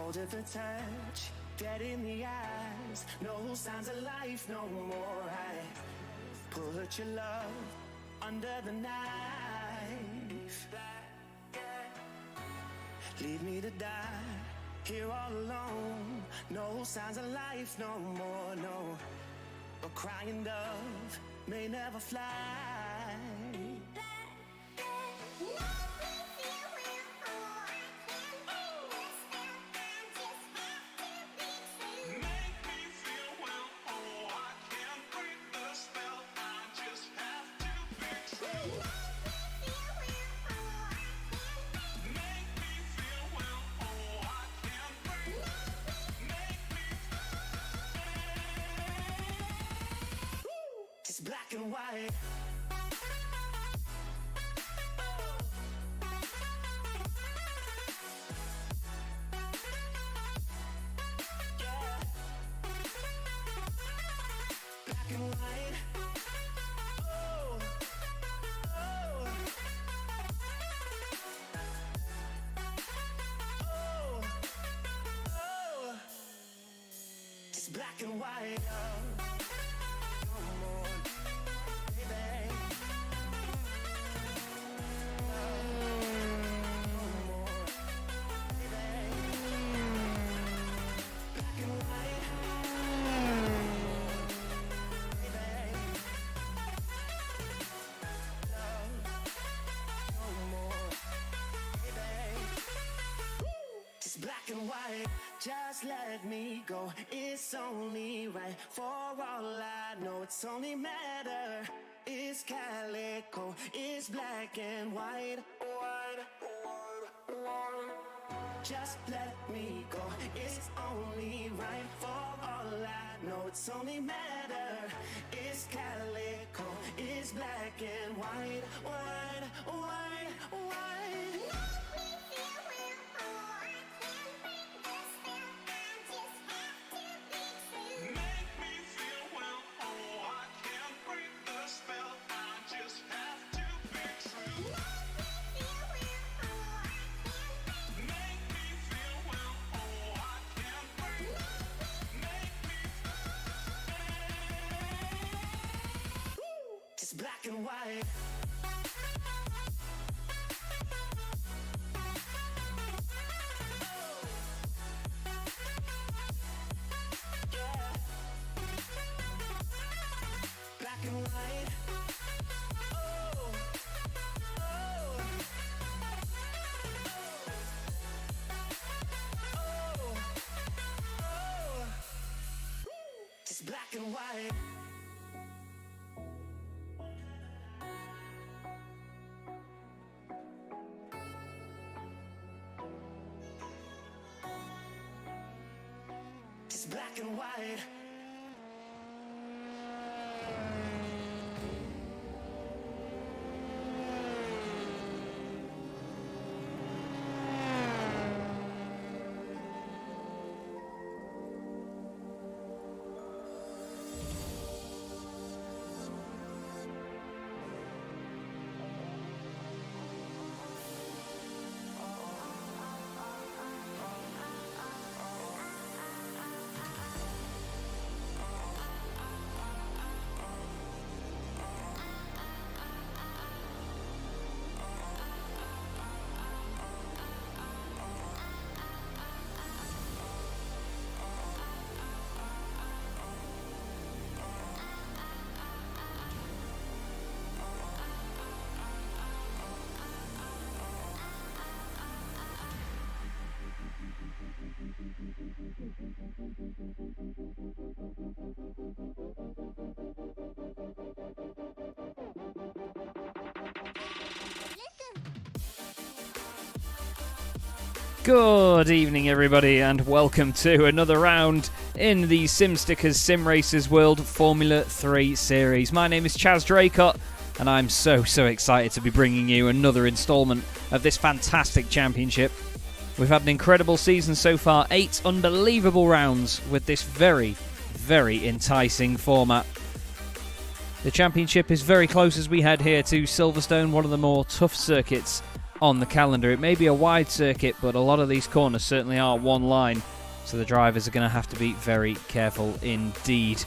cold at the touch, dead in the eyes, no signs of life no more. I put your love under the knife, leave me to die here all alone. No signs of life no more, no. A crying dove may never fly. Black and white. Yeah. Black and white. Oh. Oh. Oh. Oh. It's black and white. Black and white, just let me go. It's only right. For all I know, it's only matter. It's calico, it's black and white. Just let me go. It's only right. For all I know, it's only matter. It's calico, it's black and white. White, white, white. Black and white. Yeah. Black and white. Oh. Oh. Oh. Oh. It's black and white. Black and white. Good evening, everybody, and welcome to another round in the SimStickers Simracersworld Formula 3 series. My name is Chaz Draycott, and I'm so excited to be bringing you another instalment of this fantastic championship. We've had an incredible season so far, 8 unbelievable rounds with this very enticing format. The championship is very close as we head here to Silverstone, one of the more tough circuits on the calendar. It may be a wide circuit, but a lot of these corners certainly are one line, so the drivers are going to have to be very careful indeed.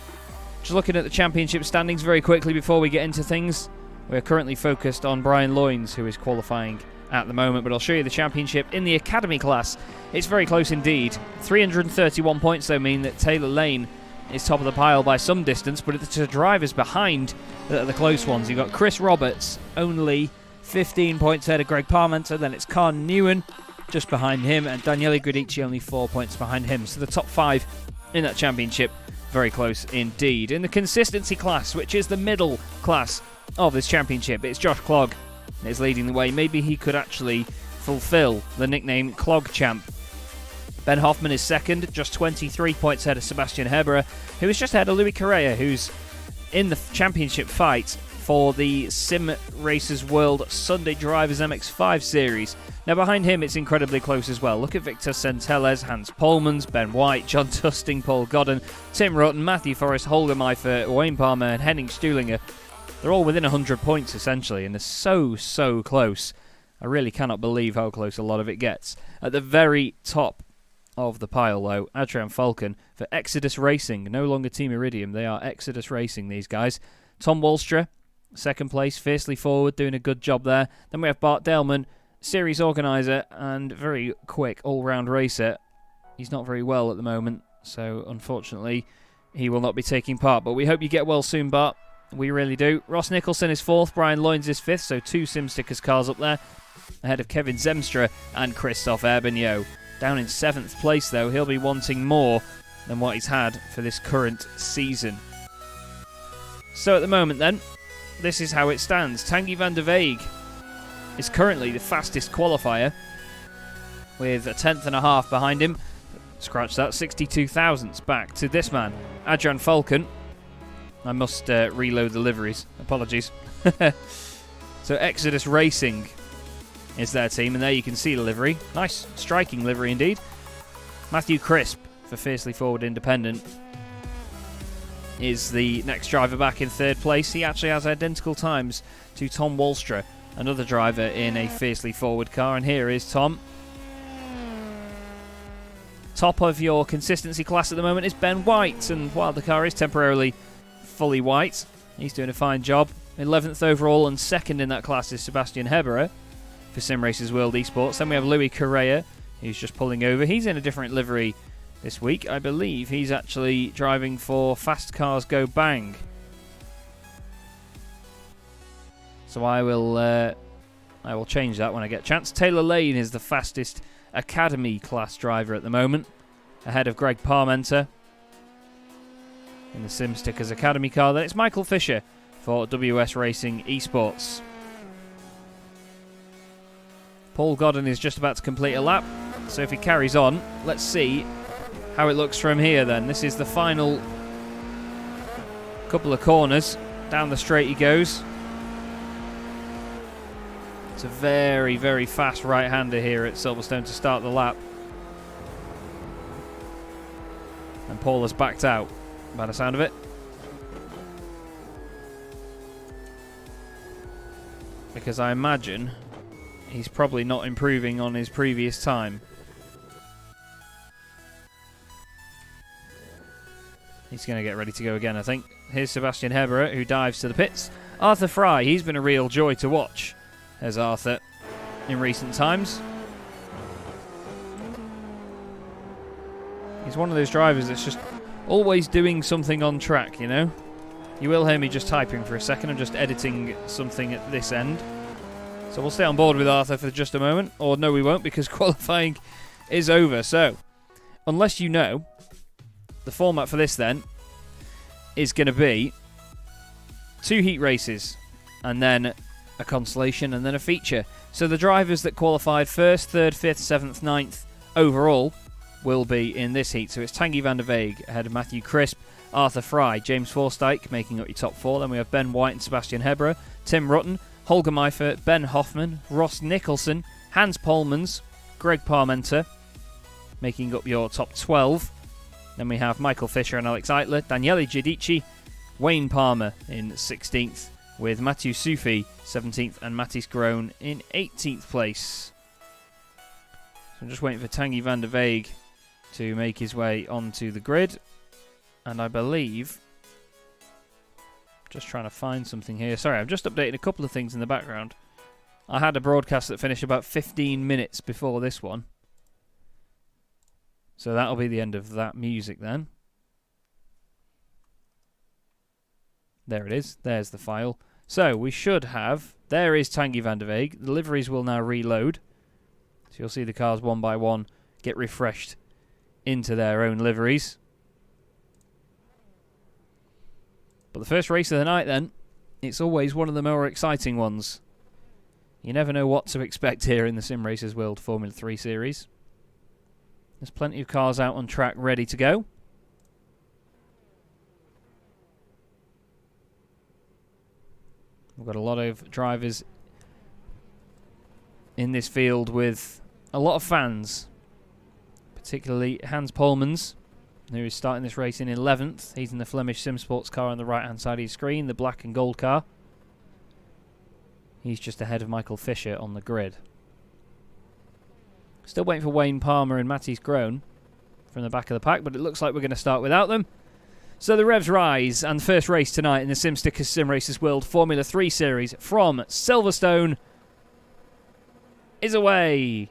Just looking at the championship standings very quickly before we get into things. We're currently focused on Brian Loynes, who is qualifying at the moment, but I'll show you the championship in the academy class. It's very close indeed. 331 points though mean that Taylor Lane is top of the pile by some distance, but it's the drivers behind that are the close ones. You've got Chris Roberts, only 15 points ahead of Greg Parmenter, then it's Carn Newen just behind him, and Daniele Guidici only 4 points behind him. So the top 5 in that championship, very close indeed. In the consistency class, which is the middle class of this championship, it's Josh Clogg is leading the way. Maybe he could actually fulfill the nickname Clog Champ. Ben Hoffman is second, just 23 points ahead of Sebastian Heberer, who is just ahead of Louis Correa, who's in the championship fight for the Simracersworld Sunday Drivers MX5 series. Now behind him it's incredibly close as well. Look at Victor Centelles, Hans Polmans, Ben White, John Tusting, Paul Godden, Tim Rutten, Matthew Forrest, Holger Meifert, Wayne Palmer and Henning Stuhlinger. They're all within 100 points essentially, and they're so close. I really cannot believe how close a lot of it gets. At the very top of the pile though, Adrian Falcon for Exodus Racing, no longer Team Iridium, they are Exodus Racing, these guys. Tom Wallstra, second place, fiercely forward, doing a good job there. Then we have Bart Delman, series organiser and very quick all-round racer. He's not very well at the moment, so unfortunately he will not be taking part, but we hope you get well soon, Bart. We really do. Ross Nicholson is 4th, Brian Loynes is 5th, so 2 SimStickers cars up there, ahead of Kevin Zemstra and Christophe Herbigno. Down in 7th place though, he'll be wanting more than what he's had for this current season. So at the moment then, this is how it stands. Tanguy van der Weeg is currently the fastest qualifier, with a 10th and a half behind him. Scratch that, 62 thousandths back to this man, Adrian Falcon. I must reload the liveries. Apologies. So Exodus Racing is their team, and there you can see the livery. Nice, striking livery indeed. Matthew Crisp for Fiercely Forward Independent is the next driver back in 3rd place. He actually has identical times to Tom Wallstra, another driver in a Fiercely Forward car, and here is Tom. Top of your consistency class at the moment is Ben White, and while the car is temporarily fully white, he's doing a fine job. 11th overall and 2nd in that class is Sebastian Heberer for Simracersworld Esports. Then we have Louis Correa, who's just pulling over. He's in a different livery this week. I believe he's actually driving for Fast Cars Go Bang. So I will change that when I get a chance. Taylor Lane is the fastest Academy class driver at the moment, ahead of Greg Parmenter in the SimStickers Academy car. Then it's Michael Fisher for WS Racing Esports. Paul Godden is just about to complete a lap, so if he carries on, let's see how it looks from here then. This is the final couple of corners. Down the straight he goes. It's a very, very fast right-hander here at Silverstone to start the lap. And Paul has backed out, by the sound of it. Because I imagine he's probably not improving on his previous time. He's going to get ready to go again, I think. Here's Sebastian Heberer, who dives to the pits. Arthur Frye, he's been a real joy to watch, as Arthur, in recent times. He's one of those drivers that's just always doing something on track, you know? You will hear me just typing for a second. I'm just editing something at this end. So we'll stay on board with Arthur for just a moment. Or no, we won't, because qualifying is over. So, unless you know, the format for this then is going to be 2 heat races and then a consolation and then a feature. So the drivers that qualified 1st, 3rd, 5th, 7th, 9th overall will be in this heat. So it's Tanguy van der Weeg ahead of Matthew Crisp, Arthur Frye, James Forsyth making up your top 4. Then we have Ben White and Sebastian Heberer, Tim Rutten, Holger Meifert, Ben Hoffman, Ross Nicholson, Hans Polmans, Greg Parmenter making up your top 12. Then we have Michael Fisher and Alex Eitler, Daniele Giudici, Wayne Palmer in 16th, with Mathieu Soufi 17th and Matthijs Groen in 18th place. So I'm just waiting for Tanguy van der Weeg to make his way onto the grid. And I believe, just trying to find something here. Sorry, I'm just updating a couple of things in the background. I had a broadcast that finished about 15 minutes before this one. So that'll be the end of that music then. There it is. There's the file. So we should have... There is Tanguy van der Weeg. The liveries will now reload. So you'll see the cars one by one get refreshed into their own liveries. But the first race of the night then, it's always one of the more exciting ones. You never know what to expect here in the Simracersworld Formula 3 series. There's plenty of cars out on track ready to go. We've got a lot of drivers in this field with a lot of fans, particularly Hans Polmans, who is starting this race in 11th. He's in the Flemish Sim Sports car on the right-hand side of your screen, the black and gold car. He's just ahead of Michael Fisher on the grid. Still waiting for Wayne Palmer and Matthijs Groen from the back of the pack, but it looks like we're going to start without them. So the revs rise, and the first race tonight in the SimStickers Simracersworld Formula 3 Series from Silverstone is away.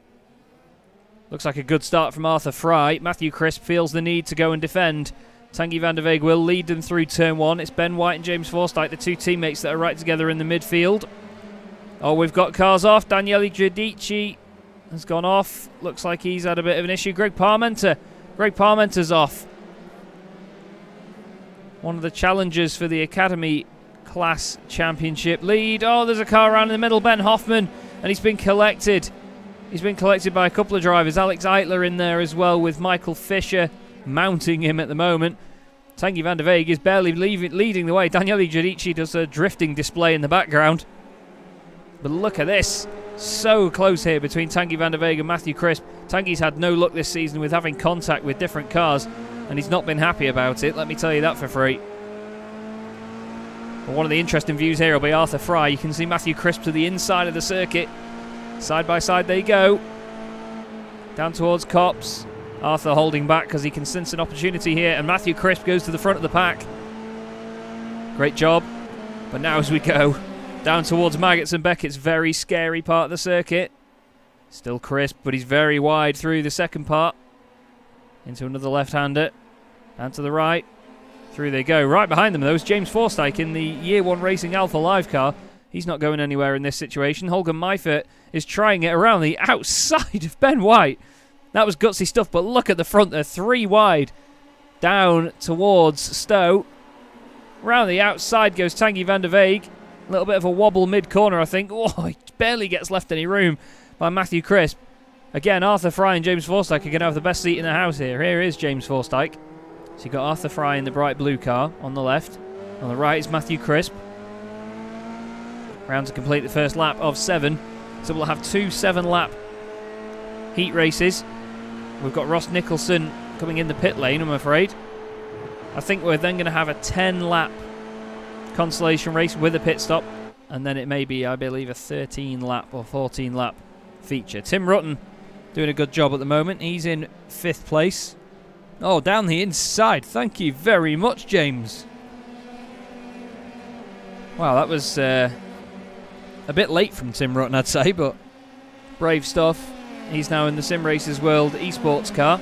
Looks like a good start from Arthur Frye. Matthew Crisp feels the need to go and defend. Tanguy van der Weeg will lead them through turn 1. It's Ben White and James Forsyth, the two teammates that are right together in the midfield. Oh, we've got cars off. Daniele Giudici has gone off. Looks like he's had a bit of an issue. Greg Parmenter's off. One of the challengers for the Academy Class Championship lead. Oh, there's a car around in the middle, Ben Hoffman, and he's been collected. He's been collected by a couple of drivers. Alex Eitler in there as well, with Michael Fisher mounting him at the moment. Tanguy van der Weeg is barely leading the way. Daniele Giudici does a drifting display in the background. But look at this. So close here between Tanguy van der Weeg and Matthew Crisp. Tanguy's had no luck this season with having contact with different cars, and he's not been happy about it, let me tell you that for free. But one of the interesting views here will be Arthur Frye. You can see Matthew Crisp to the inside of the circuit. Side by side they go. Down towards Copse. Arthur holding back because he can sense an opportunity here, and Matthew Crisp goes to the front of the pack. Great job. But now as we go down towards Maggots and Beckett's very scary part of the circuit. Still Crisp, but he's very wide through the second part. Into another left-hander. Down to the right. Through they go. Right behind them, though, is James Forsyth in the Year 1 Racing Alpha Live car. He's not going anywhere in this situation. Holger Meifert is trying it around the outside of Ben White. That was gutsy stuff, but look at the front there. 3 wide. Down towards Stowe. Round the outside goes Tanguy van der Weeg. A little bit of a wobble mid-corner, I think. Oh, he barely gets left any room by Matthew Crisp. Again, Arthur Frye and James Forsyth are going to have the best seat in the house here. Here is James Forsyth. So you've got Arthur Frye in the bright blue car on the left. On the right is Matthew Crisp. Round to complete the first lap of 7. So we'll have 2 7-lap heat races. We've got Ross Nicholson coming in the pit lane, I'm afraid. I think we're then going to have a 10-lap consolation race with a pit stop. And then it may be, I believe, a 13-lap or 14-lap feature. Tim Rutten doing a good job at the moment. He's in 5th place. Oh, down the inside. Thank you very much, James. Wow, that was a bit late from Tim Rutten, I'd say, but brave stuff. He's now in the Simracersworld esports car.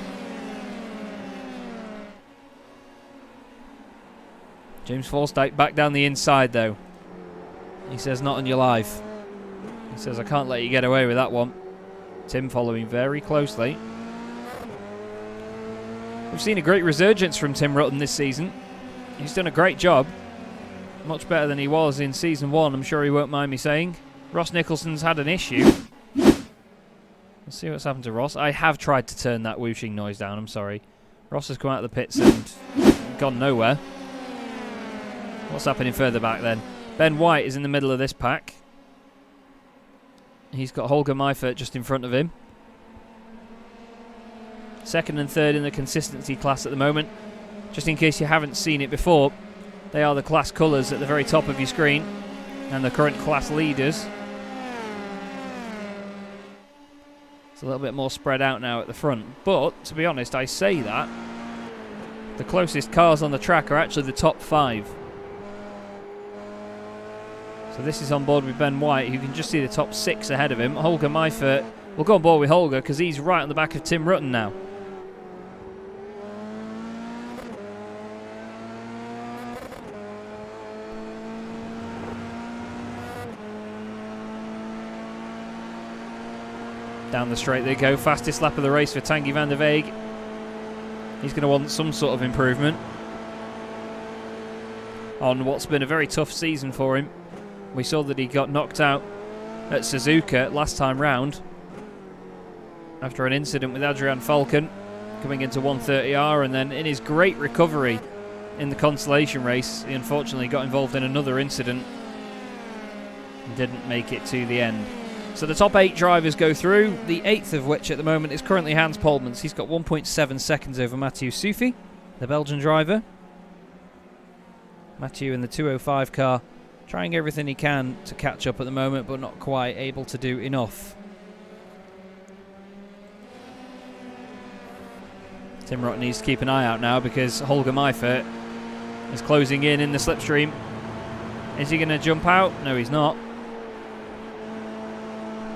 James Forsyth back down the inside, though. He says, not on your life. He says, I can't let you get away with that one. Tim following very closely. We've seen a great resurgence from Tim Rutten this season. He's done a great job. Much better than he was in Season 1, I'm sure he won't mind me saying. Ross Nicholson's had an issue. Let's see what's happened to Ross. I have tried to turn that whooshing noise down, I'm sorry. Ross has come out of the pits and gone nowhere. What's happening further back then? Ben White is in the middle of this pack. He's got Holger Meifert just in front of him. 2nd and 3rd in the consistency class at the moment. Just in case you haven't seen it before, they are the class colours at the very top of your screen. and the current class leaders. It's a little bit more spread out now at the front. But, to be honest, I say that. The closest cars on the track are actually the top 5. So this is on board with Ben White. You can just see the top 6 ahead of him. Holger Meifert will go on board with Holger because he's right on the back of Tim Rutten now. Down the straight they go. Fastest lap of the race for Tanguy van der Weeg. He's going to want some sort of improvement on what's been a very tough season for him. We saw that he got knocked out at Suzuka last time round after an incident with Adrian Falcon coming into 130R, and then in his great recovery in the Consolation Race, he unfortunately got involved in another incident and didn't make it to the end. So the top 8 drivers go through, the 8th of which at the moment is currently Hans Polmans. He's got 1.7 seconds over Mathieu Soufi, the Belgian driver. Mathieu in the 205 car, trying everything he can to catch up at the moment, but not quite able to do enough. Tim Rutten needs to keep an eye out now because Holger Meifert is closing in the slipstream. Is he going to jump out? No, he's not.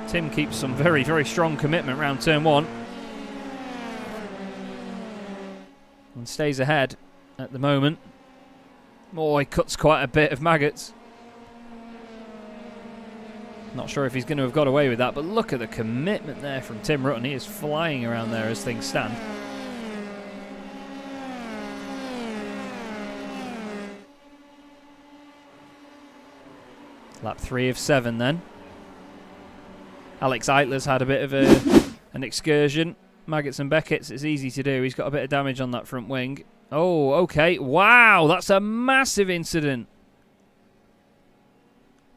Tim keeps some very, very strong commitment round turn 1 and stays ahead at the moment. Oh, he cuts quite a bit of maggots. Not sure if he's going to have got away with that, but look at the commitment there from Tim Rutten. He is flying around there as things stand. Lap 3 of 7 then. Alex Eitler's had a bit of an excursion. Maggots and Beckett's, it's easy to do. He's got a bit of damage on that front wing. Oh, okay. Wow, that's a massive incident.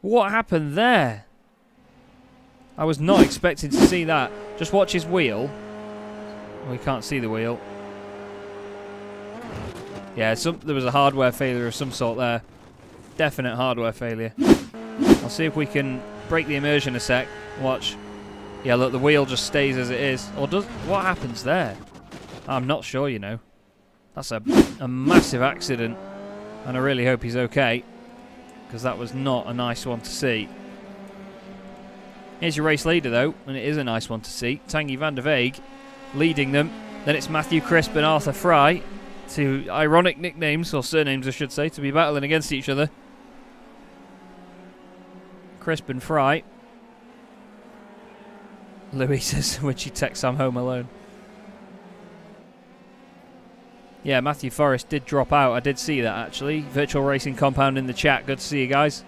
What happened there? I was not expecting to see that. Just watch his wheel. We can't see the wheel. Yeah, there was a hardware failure of some sort there. Definite hardware failure. I'll see if we can break the immersion a sec. Watch. Yeah, look, the wheel just stays as it is. Or does... What happens there? I'm not sure, you know. That's a massive accident. And I really hope he's okay, because that was not a nice one to see. Here's your race leader, though, and it is a nice one to see. Tanguy van der Weeg leading them. Then it's Matthew Crisp and Arthur Frye. Two ironic nicknames, or surnames I should say, to be battling against each other. Crisp and Frye. Louis says when she texts I'm home alone. Yeah, Matthew Forrest did drop out. I did see that, actually. Virtual Racing Compound in the chat. Good to see you guys.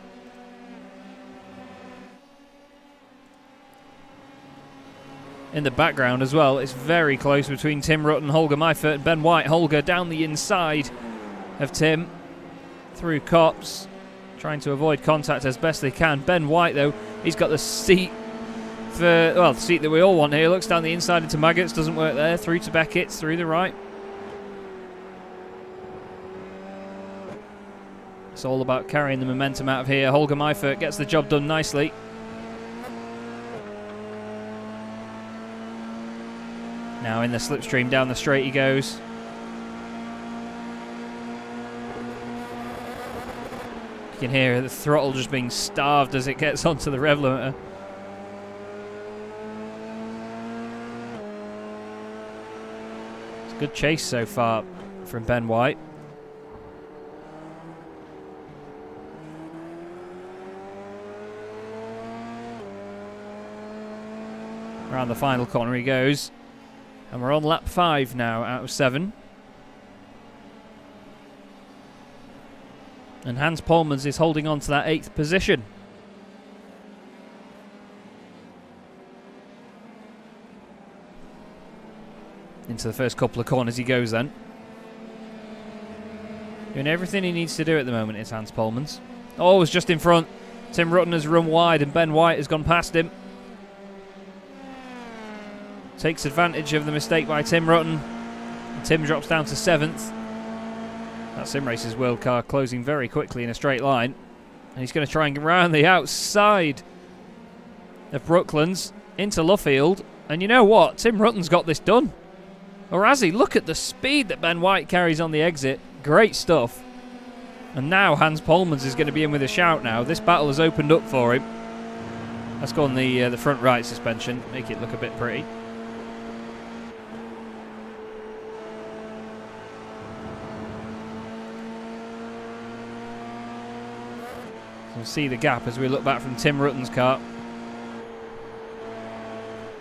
In the background as well, it's very close between Tim Rutten, Holger Meifert and Ben White. Holger down the inside of Tim through Copse, trying to avoid contact as best they can. Ben White, though, he's got the seat for, well, the seat that we all want here. Looks down the inside into Maggots, doesn't work there. Through to Beckett, through the right. It's all about carrying the momentum out of here. Holger Meifert gets the job done nicely. Now in the slipstream, down the straight he goes. You can hear the throttle just being starved as it gets onto the rev limiter. It's a good chase so far from Ben White. Around the final corner he goes. And we're on lap 5 now out of 7. And Hans Polmans is holding on to that 8th position. Into the first couple of corners he goes then. Doing everything he needs to do at the moment is Hans Polmans. Oh, it's just in front. Tim Rutten has run wide and Ben White has gone past him. Takes advantage of the mistake by Tim Rutten. And Tim drops down to 7th. That Simracersworld car closing very quickly in a straight line. And he's going to try and get around the outside of Brooklands into Luffield. And you know what? Tim Rutten's got this done. Or has he? Look at the speed that Ben White carries on the exit. Great stuff. And now Hans Polmans is going to be in with a shout now. This battle has opened up for him. Let's go on the front right suspension. Make it look a bit pretty. We'll see the gap as we look back from Tim Rutten's car.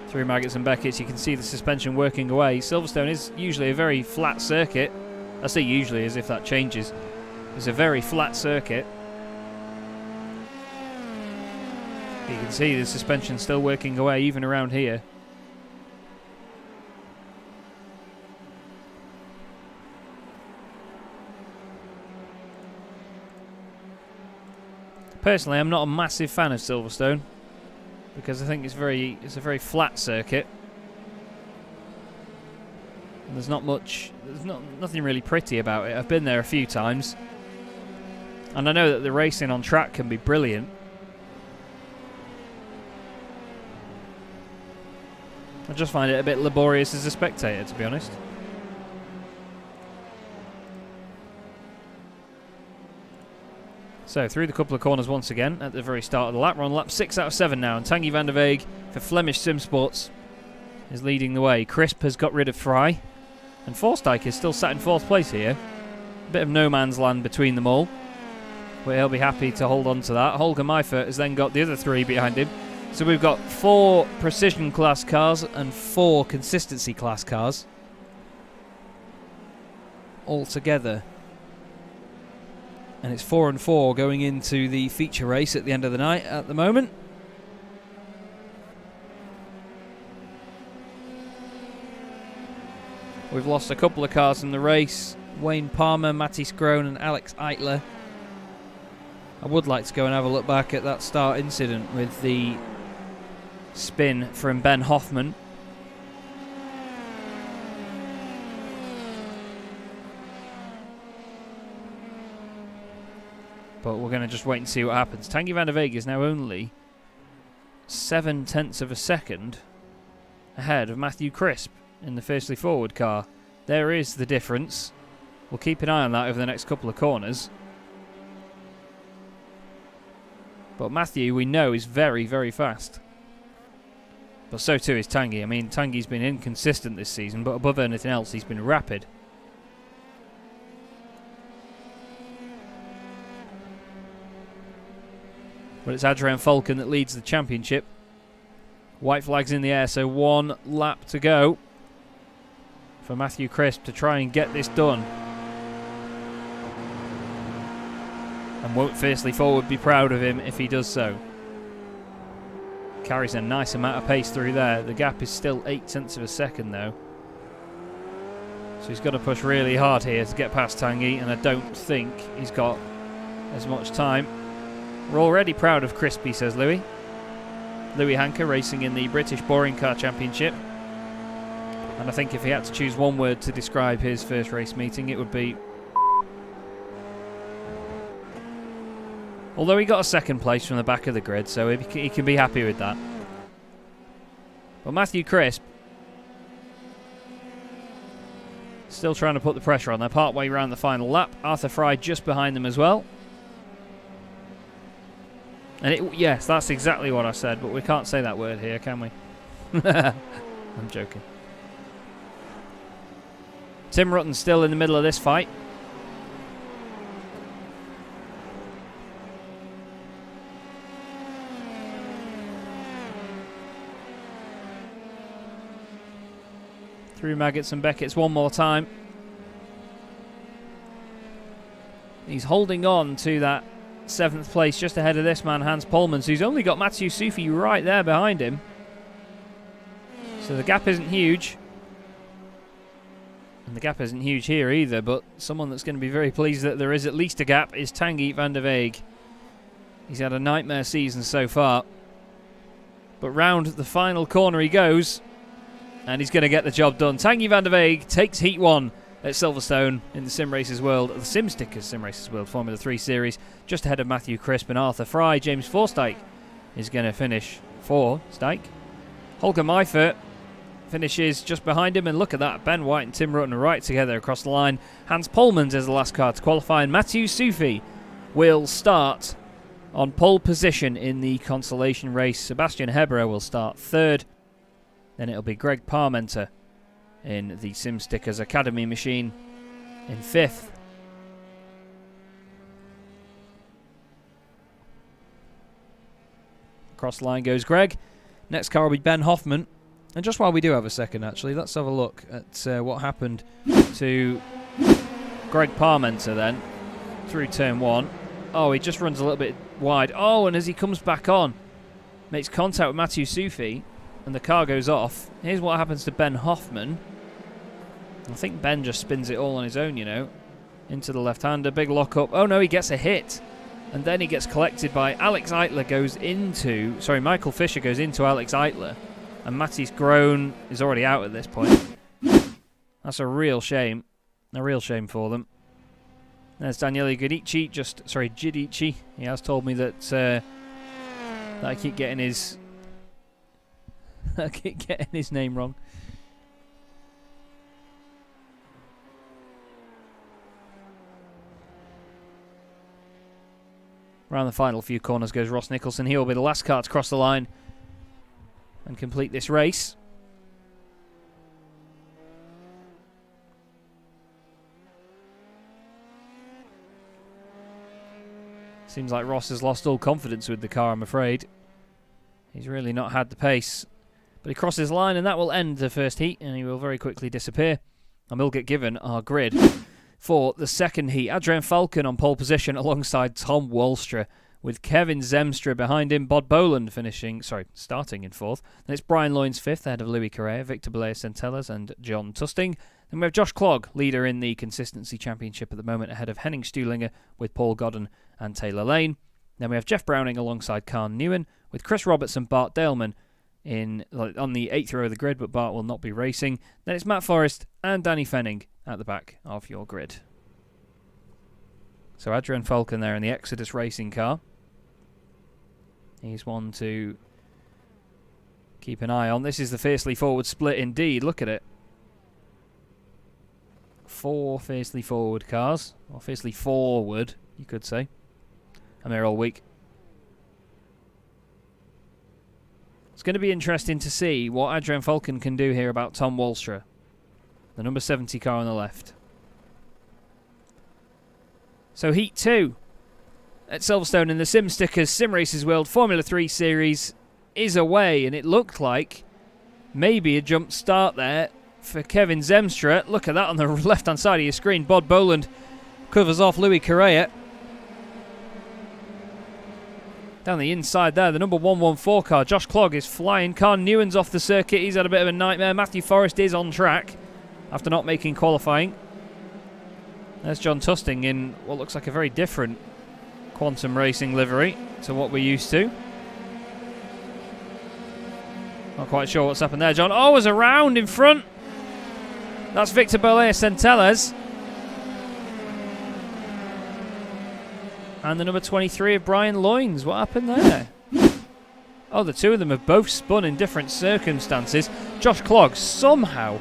Through Maggots and Beckett's, you can see the suspension working away. Silverstone is usually a very flat circuit. I say usually as if that changes. It's a very flat circuit. You can see the suspension still working away even around here. Personally, I'm not a massive fan of Silverstone because I think it's a very flat circuit. And there's nothing really pretty about it. I've been there a few times, and I know that the racing on track can be brilliant. I just find it a bit laborious as a spectator, to be honest. So, through the couple of corners once again at the very start of the lap. We're on lap 6 out of 7 now, and Tanguy van der Weeg for Flemish Sim Sports is leading the way. Crisp has got rid of Frye, and Forstijk is still sat in 4th place here. A bit of no man's land between them all, but he'll be happy to hold on to that. Holger Meifert has then got the other 3 behind him. So we've got 4 precision class cars and 4 consistency class cars all together. And it's 4 and 4 going into the feature race at the end of the night at the moment. We've lost a couple of cars in the race. Wayne Palmer, Matty Scrone and Alex Eitler. I would like to go and have a look back at that start incident with the spin from Ben Hoffman. But we're going to just wait and see what happens. Tanguy van der Weeg is now only 0.7 of a second ahead of Matthew Crisp in the firstly forward car. There is the difference. We'll keep an eye on that over the next couple of corners. But Matthew, we know, is very, very fast. But so too is Tanguy. I mean, Tanguy's been inconsistent this season, but above anything else, he's been rapid. But it's Adrian Falcon that leads the championship. White flag's in the air, so 1 lap to go for Matthew Crisp to try and get this done. And won't Fiercely Forward be proud of him if he does so. Carries a nice amount of pace through there. The gap is still 0.8 of a second though. So he's got to push really hard here to get past Tanguy, and I don't think he's got as much time. We're already proud of Crispy, says Louis. Louis Hanker racing in the British Boring Car Championship. And I think if he had to choose one word to describe his first race meeting, it would be... Although he got a 2nd place from the back of the grid, so he can be happy with that. But Matthew Crisp still trying to put the pressure on. They're part way around the final lap. Arthur Frye just behind them as well. And yes, that's exactly what I said, but we can't say that word here, can we? I'm joking. Tim Rutten's still in the middle of this fight. Through Maggots and Beckett's one more time. He's holding on to that 7th place just ahead of this man, Hans Polmans, who's only got Mathieu Soufi right there behind him. So the gap isn't huge. And the gap isn't huge here either, but someone that's going to be very pleased that there is at least a gap is Tanguy van der Weeg. He's had a nightmare season so far. But round the final corner he goes, and he's going to get the job done. Tanguy van der Weeg takes heat 1 at Silverstone in the Simracersworld, the SimStickers Simracersworld Formula 3 Series, just ahead of Matthew Crisp and Arthur Frye. James Forsyth is going to finish for Stike. Holger Meifert finishes just behind him, and look at that, Ben White and Tim Rutten are right together across the line. Hans Polmans is the last car to qualify, and Matthew Sufi will start on pole position in the Consolation Race. Sebastian Hebera will start third. Then it'll be Greg Parmenter in the SimStickers Academy machine in fifth. Across the line goes Greg. Next car will be Ben Hoffman. And just while we do have a second, actually, let's have a look at what happened to Greg Parmenter then through turn one. Oh, he just runs a little bit wide. Oh, and as he comes back on, makes contact with Matthew Sufi, and the car goes off. Here's what happens to Ben Hoffman. I think Ben just spins it all on his own, you know, into the left-hander. Big lock-up. Oh, no, he gets a hit. And then he gets collected by Alex Eitler Michael Fisher goes into Alex Eitler. And Matty's Groen is already out at this point. That's a real shame. A real shame for them. There's Daniele Giudici. He has told me that I keep getting his name wrong. Around the final few corners goes Ross Nicholson. He will be the last car to cross the line and complete this race. Seems like Ross has lost all confidence with the car, I'm afraid. He's really not had the pace. But he crosses the line, and that will end the first heat, and he will very quickly disappear. And we'll get given our grid for the second heat. Adrian Falcon on pole position alongside Tom Walstra, with Kevin Zemstra behind him. Bod Boland starting in fourth. Then it's Brian Loynes fifth, ahead of Louis Correa, Victor Belea-Centellas and John Tusting. Then we have Josh Clogg, leader in the Consistency Championship at the moment, ahead of Henning Stuhlinger with Paul Godden and Taylor Lane. Then we have Jeff Browning alongside Carn Newen, with Chris Roberts and Bart Daleman on the 8th row of the grid, but Bart will not be racing. Then it's Matt Forrest and Danny Fenning at the back of your grid. So Adrian Falcon there in the Exodus Racing car. He's one to keep an eye on. This is the fiercely forward split indeed. Look at it. 4 fiercely forward cars, or fiercely forward, you could say. And they're all weak. It's going to be interesting to see what Adrian Falcon can do here about Tom Walstra, the number 70 car on the left. So Heat 2 at Silverstone in the SimStickers Simracersworld Formula 3 Series is away, and it looked like maybe a jump start there for Kevin Zemstra. Look at that on the left-hand side of your screen. Bod Boland covers off Louis Correa. Down the inside there, the number 114 car, Josh Clogg, is flying. Carn Newen's off the circuit. He's had a bit of a nightmare. Matthew Forrest is on track after not making qualifying. There's John Tusting in what looks like a very different Quantum Racing livery to what we're used to. Not quite sure what's happened there, John. Oh, was around in front. That's Victor Belea-Centellas. And the number 23 of Brian Loynes. What happened there? Oh, the two of them have both spun in different circumstances. Josh Clogg somehow.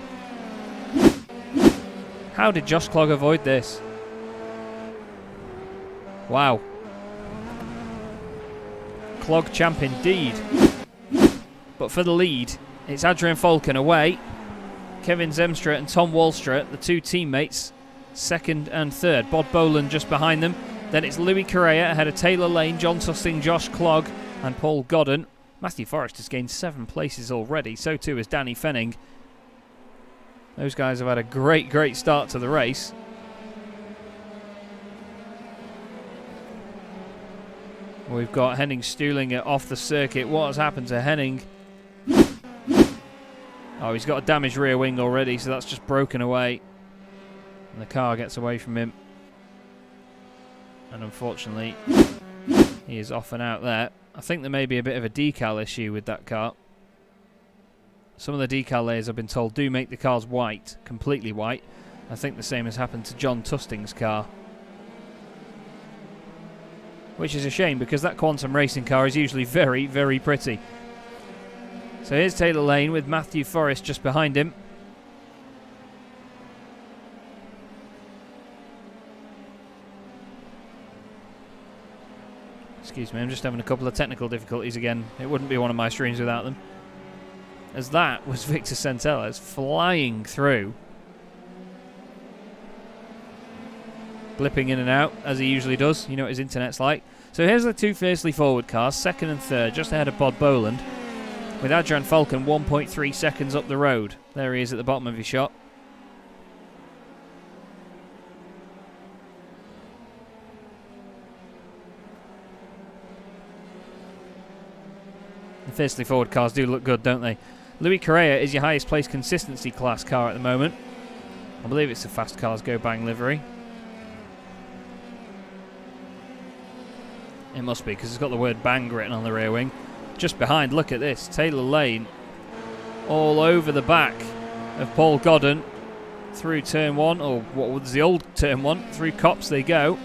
How did Josh Clogg avoid this? Wow. Clogg champ indeed. But for the lead, it's Adrian Falcon away. Kevin Zemstra and Tom Walstra, the two teammates, second and third. Bod Boland just behind them. Then it's Louis Correa ahead of Taylor Lane, John Tusting, Josh Clogg and Paul Godden. Matthew Forrest has gained 7 places already. So too has Danny Fenning. Those guys have had a great start to the race. We've got Henning Stuhlinger off the circuit. What has happened to Henning? Oh, he's got a damaged rear wing already, so that's just broken away. And the car gets away from him. And unfortunately, he is off and out there. I think there may be a bit of a decal issue with that car. Some of the decal layers, I've been told, do make the cars white, completely white. I think the same has happened to John Tusting's car. Which is a shame, because that Quantum Racing car is usually very, very pretty. So here's Taylor Lane with Matthew Forrest just behind him. Excuse me, I'm just having a couple of technical difficulties again. It wouldn't be one of my streams without them. As that was Victor Centellas flying through. Blipping in and out, as he usually does. You know what his internet's like. So here's the two fiercely forward cars, second and third, just ahead of Bob Boland, with Adrian Falcon 1.3 seconds up the road. There he is at the bottom of his shot. The fiercely forward cars do look good, don't they? Louis Correa is your highest placed consistency class car at the moment. I believe it's the Fast Cars Go Bang livery. It must be, because it's got the word bang written on the rear wing. Just behind, look at this, Taylor Lane all over the back of Paul Godden through turn one, or what was the old turn one, through Copse they go.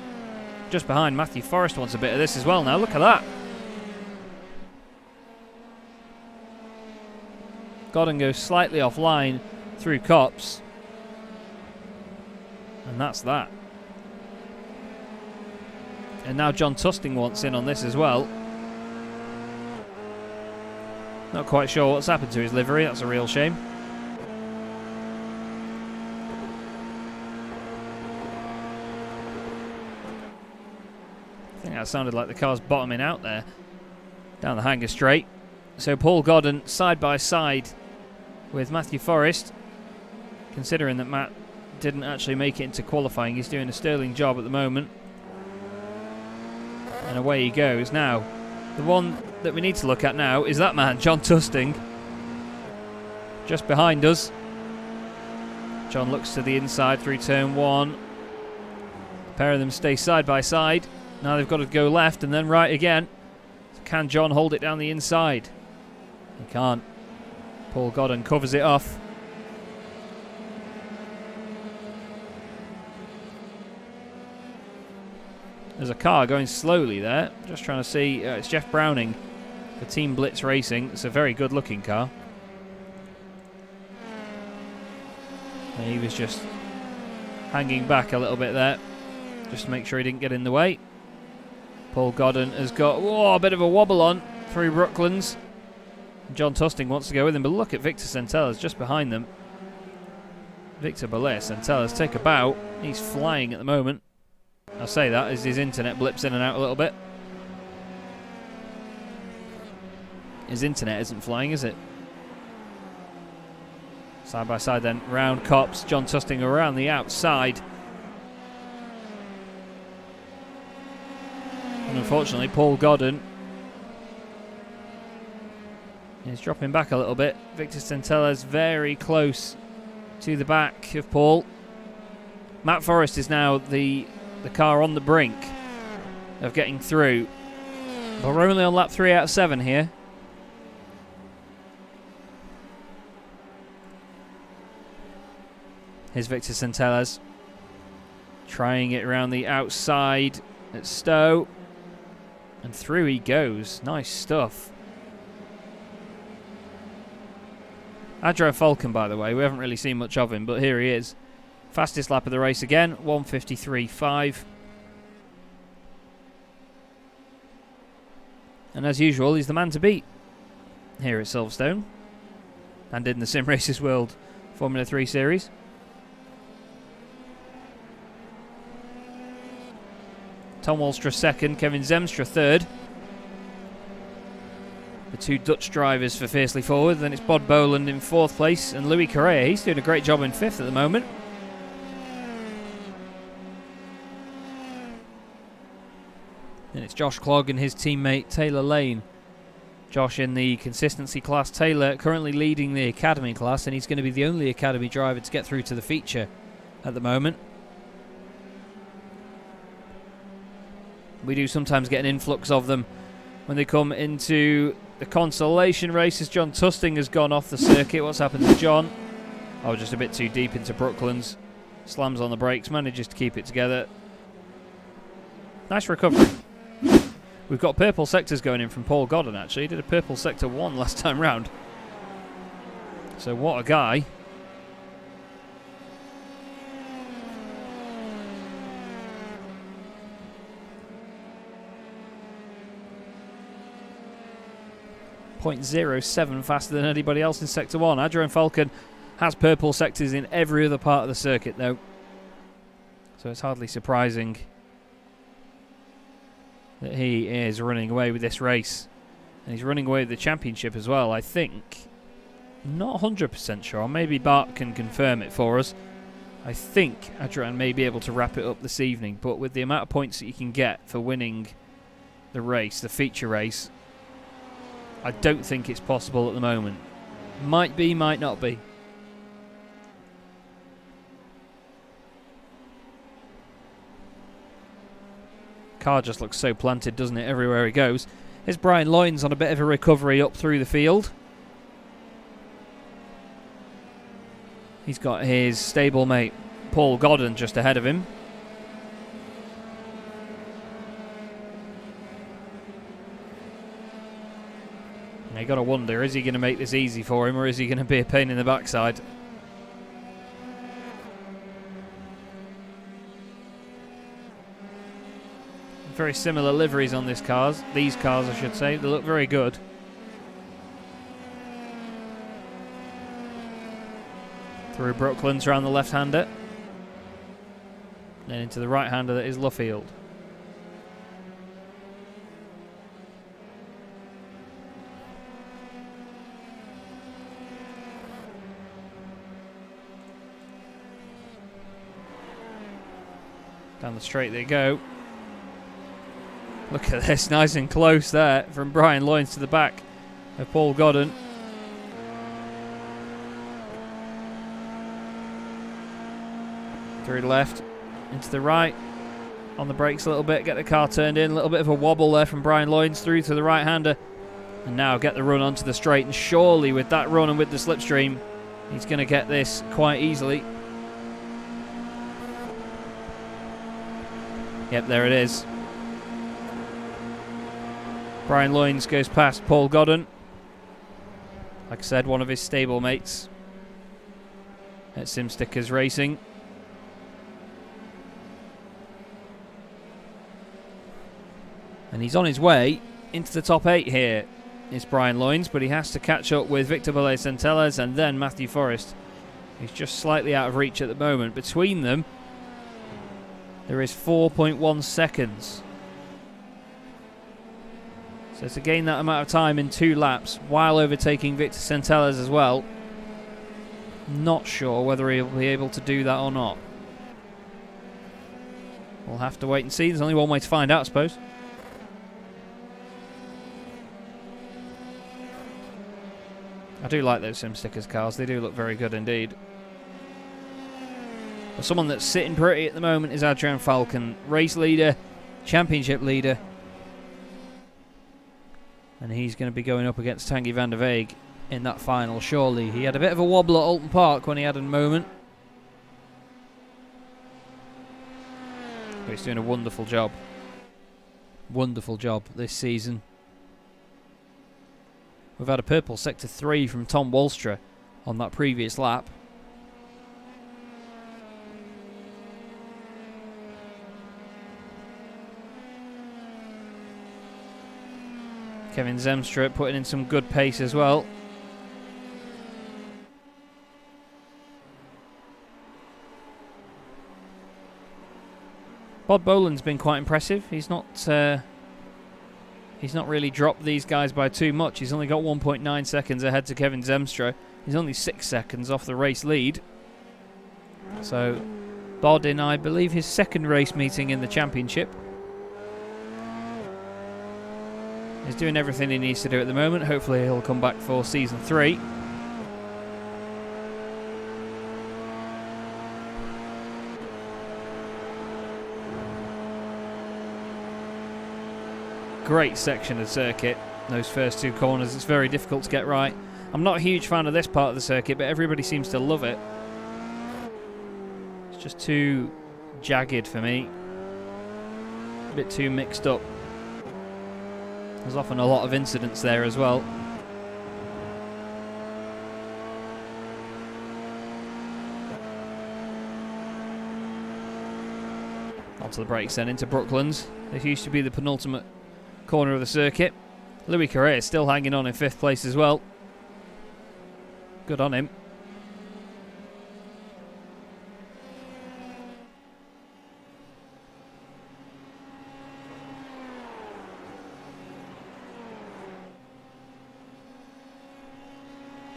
Just behind, Matthew Forrest wants a bit of this as well now, look at that. Godden goes slightly offline through Copse. And that's that. And now John Tusting wants in on this as well. Not quite sure what's happened to his livery, that's a real shame. I think that sounded like the car's bottoming out there, down the hanger straight. So Paul Godden side by side with Matthew Forrest. Considering that Matt didn't actually make it into qualifying, he's doing a sterling job at the moment. And away he goes. Now, the one that we need to look at now is that man, John Tusting. Just behind us. John looks to the inside through turn one. A pair of them stay side by side. Now they've got to go left and then right again. So can John hold it down the inside? He can't. Paul Godden covers it off. There's a car going slowly there. Just trying to see. It's Jeff Browning for Team Blitz Racing. It's a very good looking car. And he was just hanging back a little bit there, just to make sure he didn't get in the way. Paul Godden has got a bit of a wobble on through Brooklands. John Tusting wants to go with him, but look at Victor Centellas just behind them. Victor Belair Centellas take a bow. He's flying at the moment. I say that as his internet blips in and out a little bit. His internet isn't flying, is it? Side by side then, round Copse. John Tusting around the outside. And unfortunately, Paul Godden is dropping back a little bit. Victor Centellas very close to the back of Paul. Matt Forrest is now the car on the brink of getting through. But we're only on lap 3 out of 7 here. Here's Victor Centellas trying it around the outside at Stowe. And through he goes. Nice stuff. Adrian Falcon, by the way, we haven't really seen much of him, but here he is. Fastest lap of the race again, 1:53.5. And as usual, he's the man to beat here at Silverstone and in the Simracersworld Formula 3 series. Tom Walstra second, Kevin Zemstra third. The two Dutch drivers for Fiercely Forward. Then it's Bod Boland in fourth place, and Louis Correa, he's doing a great job in fifth at the moment. Then it's Josh Clogg and his teammate Taylor Lane. Josh in the consistency class, Taylor currently leading the academy class, and he's going to be the only academy driver to get through to the feature at the moment. We do sometimes get an influx of them when they come into the Consolation Race, as John Tusting has gone off the circuit. What's happened to John? Oh, just a bit too deep into Brooklands. Slams on the brakes, manages to keep it together. Nice recovery. We've got purple sectors going in from Paul Godden, actually. He did a purple sector 1 last time round. So what a guy. .07 faster than anybody else in Sector 1. Adrian Falcon has purple sectors in every other part of the circuit, though. So it's hardly surprising that he is running away with this race. And he's running away with the championship as well, I think. Not 100% sure. Maybe Bart can confirm it for us. I think Adrian may be able to wrap it up this evening, but with the amount of points that you can get for winning the race, the feature race, I don't think it's possible at the moment. Might be, might not be. Car just looks so planted, doesn't it, everywhere he goes. Here's Brian Loynes on a bit of a recovery up through the field. He's got his stablemate Paul Godden just ahead of him. You got to wonder, is he going to make this easy for him, or is he going to be a pain in the backside? Very similar liveries on these cars, I should say. They look very good. Through Brooklands around the left-hander. Then into the right-hander that is Luffield. Down the straight they go. Look at this, nice and close there from Brian Loynes to the back of Paul Godden. Through left, into the right, on the brakes a little bit, get the car turned in, a little bit of a wobble there from Brian Loynes through to the right-hander. And now get the run onto the straight, and surely with that run and with the slipstream, he's going to get this quite easily. Yep, there it is. Brian Loynes goes past Paul Godden. Like I said, one of his stablemates at Simstickers Racing. And he's on his way into the top 8 here, is Brian Loynes, but he has to catch up with Victor Bolet-Centelles and then Matthew Forrest. He's just slightly out of reach at the moment. Between them, there is 4.1 seconds. So to gain that amount of time in 2 laps while overtaking Victor Centelles as well, not sure whether he'll be able to do that or not. We'll have to wait and see. There's only one way to find out, I suppose. I do like those Simstickers cars. They do look very good indeed. But someone that's sitting pretty at the moment is Adrian Falcon, race leader, championship leader. And he's going to be going up against Tanguy van der Weeg in that final, surely. He had a bit of a wobble at Alton Park when he had a moment. But he's doing a wonderful job. Wonderful job this season. We've had a purple sector 3 from Tom Walstra on that previous lap. Kevin Zemstra putting in some good pace as well. Bod Boland's been quite impressive. He's not really dropped these guys by too much. He's only got 1.9 seconds ahead to Kevin Zemstra. He's only 6 seconds off the race lead. So Bod in, I believe, his second race meeting in the championship. He's doing everything he needs to do at the moment. Hopefully he'll come back for season 3. Great section of circuit, those first 2 corners. It's very difficult to get right. I'm not a huge fan of this part of the circuit, but everybody seems to love it. It's It's just too jagged for me. A bit too mixed up. There's often a lot of incidents there as well. Onto the brakes then into Brooklands. This used to be the penultimate corner of the circuit. Louis Correa is still hanging on in 5th place as well. Good on him.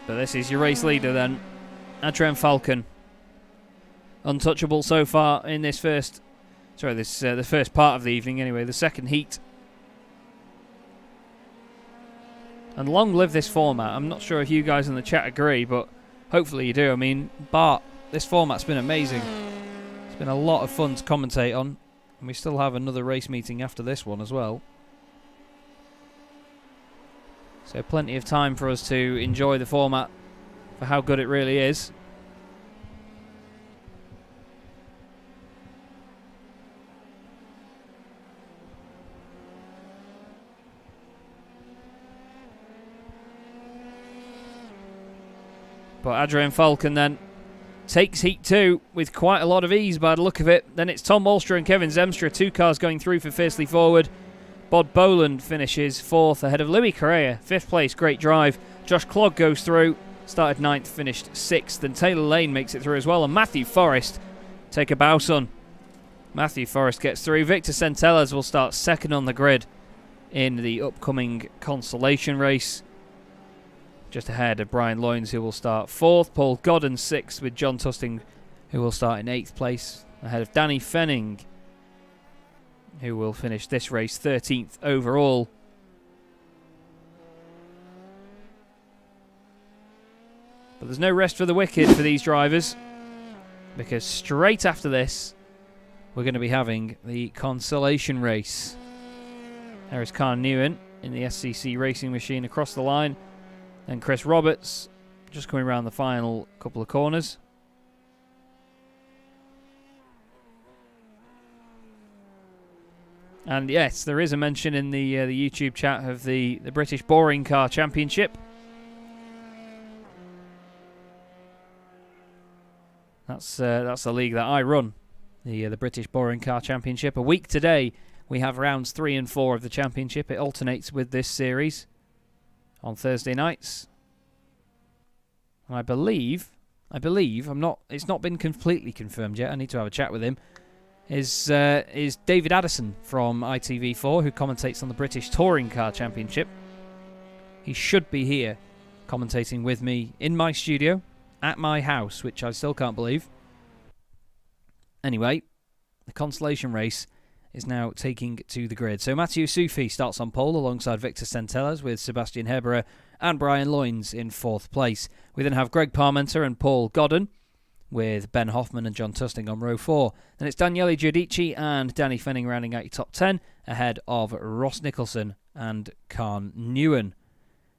But this is your race leader then, Adrian Falcon. Untouchable so far in this first, the first part of the evening anyway, the second heat. And long live this format. I'm not sure if you guys in the chat agree, but hopefully you do. I mean, Bart, this format's been amazing. It's been a lot of fun to commentate on. And we still have another race meeting after this one as well. So plenty of time for us to enjoy the format for how good it really is. But Adrian Falcon then takes Heat 2 with quite a lot of ease by the look of it. Then it's Tom Walstra and Kevin Zemstra, 2 cars going through for Fiercely Forward. Bod Boland finishes 4th ahead of Louis Correa, 5th place, great drive. Josh Clogg goes through, started 9th, finished 6th. And Taylor Lane makes it through as well. And Matthew Forrest take a bow, son. Matthew Forrest gets through. Victor Centellas will start 2nd on the grid in the upcoming Consolation Race. Just ahead of Brian Loynes, who will start 4th. Paul Godden 6th, with John Tusting, who will start in 8th place. Ahead of Danny Fenning, who will finish this race 13th overall. But there's no rest for the wicked for these drivers, because straight after this, we're going to be having the Consolation Race. There is Khan Newen in the SCC racing machine across the line. Then Chris Roberts just coming around the final couple of corners. And yes, there is a mention in the YouTube chat of the British Boring Car Championship. That's the league that I run, the British Boring Car Championship. A week today, we have rounds 3 and 4 of the championship. It alternates with this series on Thursday nights. And I believe, it's not been completely confirmed yet. I need to have a chat with him. Is David Addison from ITV4, who commentates on the British Touring Car Championship. He should be here commentating with me in my studio at my house, which I still can't believe. Anyway, the Consolation Race is now taking to the grid. So Mathieu Soufi starts on pole alongside Victor Centellas, with Sebastian Heberer and Brian Loynes in 4th place. We then have Greg Parmenter and Paul Godden, with Ben Hoffman and John Tusting on row 4. Then it's Daniele Giudici and Danny Fenning rounding out your top 10, ahead of Ross Nicholson and Khan Newen.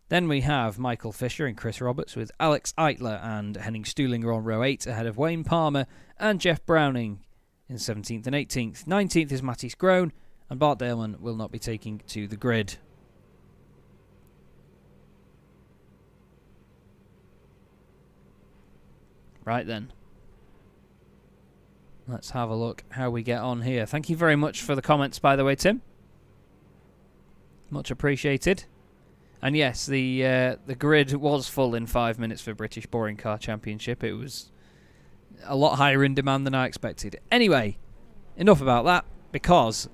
Then we have Michael Fisher and Chris Roberts, with Alex Eitler and Henning Stuhlinger on row 8, ahead of Wayne Palmer and Jeff Browning in 17th and 18th. 19th is Mattis Groen, and Bart Daleman will not be taking to the grid. Right then. Let's have a look how we get on here. Thank you very much for the comments, by the way, Tim. Much appreciated. And yes, the grid was full in 5 minutes for British Boring Car Championship. It was a lot higher in demand than I expected. Anyway, enough about that, because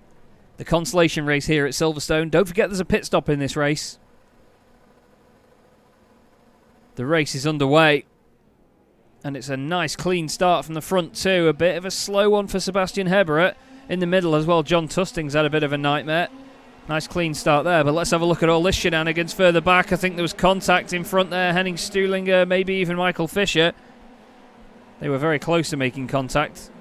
the Consolation Race here at Silverstone. Don't forget there's a pit stop in this race. The race is underway. And it's a nice clean start from the front too. A bit of a slow one for Sebastian Heberer. In the middle as well, John Tusting's had a bit of a nightmare. Nice clean start there, but let's have a look at all this shenanigans further back. I think there was contact in front there. Henning Stuhlinger, maybe even Michael Fisher. They were very close to making contact,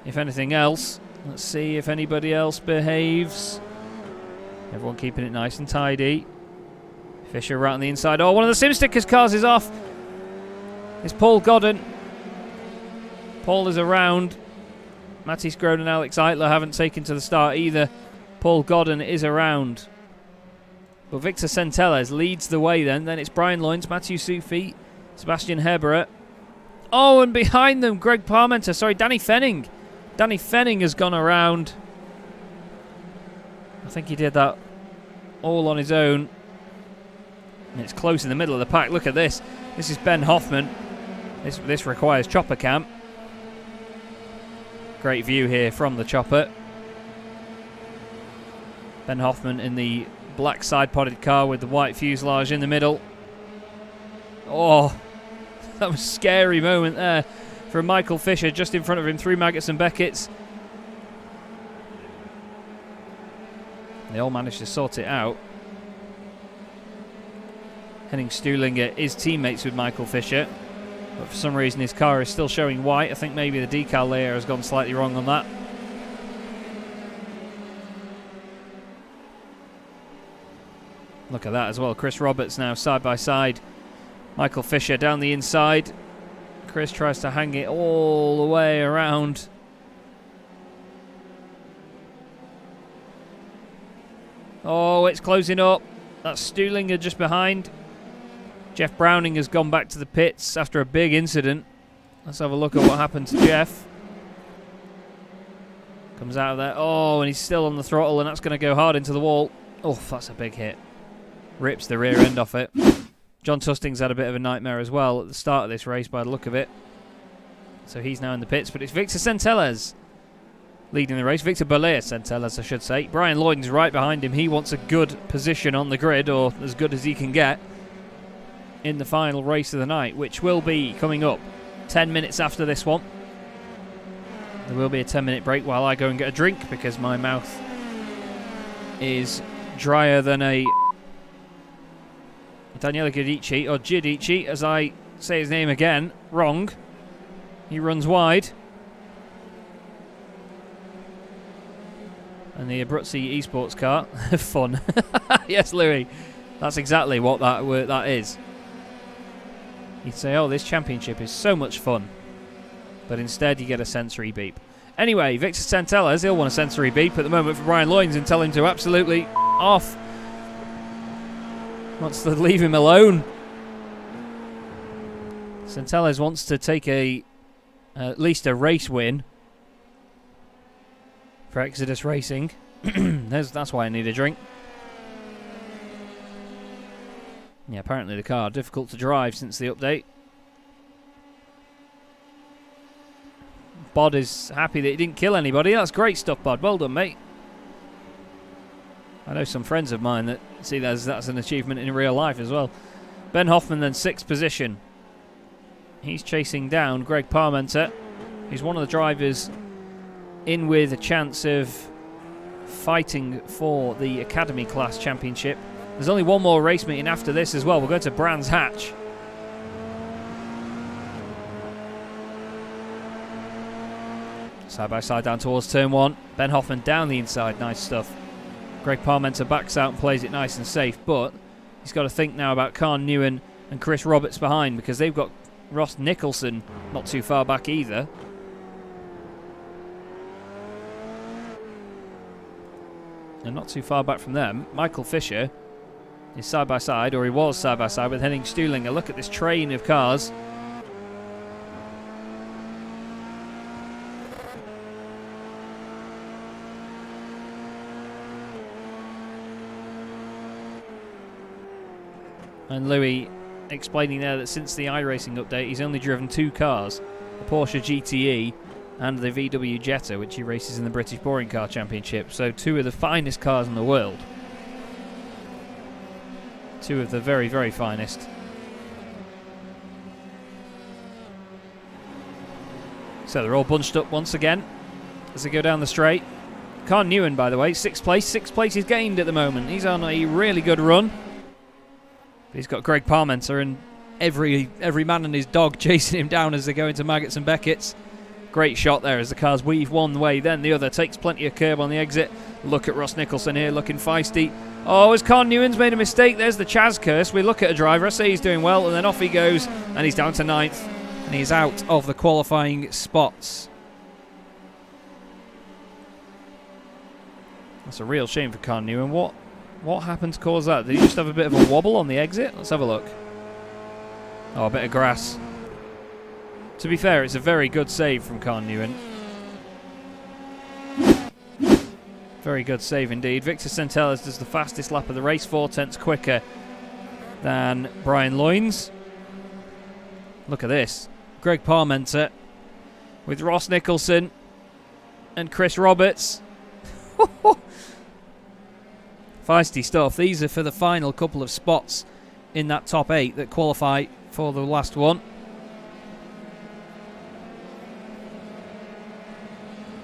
if anything else. Let's see if anybody else behaves. Everyone keeping it nice and tidy. Fisher right on the inside. Oh, one of the Sim Stickers cars is off. It's Paul Godden. Paul is around. Mattis Groen and Alex Eitler haven't taken to the start either. Paul Godden is around. But Victor Centelles leads the way then. Then it's Brian Loynes, Matthew Sufi, Sebastian Herberet. Oh, and behind them, Greg Parmenter. Sorry, Danny Fenning. Danny Fenning has gone around. I think he did that all on his own. And it's close in the middle of the pack. Look at this. This is Ben Hoffman. This requires chopper cam. Great view here from the chopper. Ben Hoffman in the black side-podded car with the white fuselage in the middle. Oh, that was a scary moment there from Michael Fisher just in front of him through Maggots and Beckett's. They all managed to sort it out. Henning Stuhlinger is teammates with Michael Fisher, but for some reason his car is still showing white. I think maybe the decal layer has gone slightly wrong on that. Look at that as well. Chris Roberts now side by side. Michael Fisher down the inside. Chris tries to hang it all the way around. Oh, it's closing up. That's Stuhlinger just behind. Jeff Browning has gone back to the pits after a big incident. Let's have a look at what happened to Jeff. Comes out of there. Oh, and he's still on the throttle, and that's going to go hard into the wall. Oh, that's a big hit. Rips the rear end off it. John Tusting's had a bit of a nightmare as well at the start of this race by the look of it. So he's now in the pits, but it's Victor Centelles leading the race. Victor Belair Centelles, I should say. Brian Loyden's right behind him. He wants a good position on the grid, or as good as he can get, in the final race of the night, which will be coming up 10 minutes after this one. There will be a 10-minute break while I go and get a drink because my mouth is drier than a Daniele Giudici, or Giudici, as I say his name again, wrong. He runs wide. And the Abruzzi esports car, fun. Yes, Louis, that's exactly what that is. You'd say, oh, this championship is so much fun. But instead you get a sensory beep. Anyway, Victor Centelles, he'll want a sensory beep at the moment for Brian Loynes and tell him to absolutely off. Wants to leave him alone. Centelles wants to take at least a race win for Exodus Racing. That's why I need a drink. Yeah, apparently the car difficult to drive since the update. Bod is happy that he didn't kill anybody. That's great stuff, Bod. Well done, mate. I know some friends of mine that see that's an achievement in real life as well. Ben Hoffman then 6th position. He's chasing down Greg Parmenter. He's one of the drivers in with a chance of fighting for the Academy Class Championship. There's only one more race meeting after this as well. We'll go to Brands Hatch. Side by side down towards turn 1. Ben Hoffman down the inside. Nice stuff. Greg Parmenter backs out and plays it nice and safe, but he's got to think now about Carn Newen and Chris Roberts behind because they've got Ross Nicholson not too far back either. And not too far back from them, Michael Fisher is side by side, or he was side by side with Henning Stuhlinger. Look at this train of cars. And Louis explaining there that since the iRacing update, he's only driven 2 cars, the Porsche GTE and the VW Jetta, which he races in the British Boring Car Championship. So 2 of the finest cars in the world. 2 of the very, very finest. So they're all bunched up once again as they go down the straight. Carn Newen, by the way, 6th place. 6th place is gained at the moment. He's on a really good run. He's got Greg Parmenter and every man and his dog chasing him down as they go into Maggots and Beckett's. Great shot there as the cars weave one way, then the other. Takes plenty of curb on the exit. Look at Ross Nicholson here, looking feisty. Oh, as Carn Newen's made a mistake, there's the Chaz curse. We look at a driver, I say he's doing well, and then off he goes, and he's down to 9th. And he's out of the qualifying spots. That's a real shame for Con Newman. What happened to cause that? Did he just have a bit of a wobble on the exit? Let's have a look. Oh, a bit of grass. To be fair, it's a very good save from Con Newman. Very good save indeed. Victor Centelles does the fastest lap of the race, 4/10 quicker than Brian Loynes. Look at this. Greg Parmenter with Ross Nicholson and Chris Roberts. Feisty stuff. These are for the final couple of spots in that top 8 that qualify for the last one.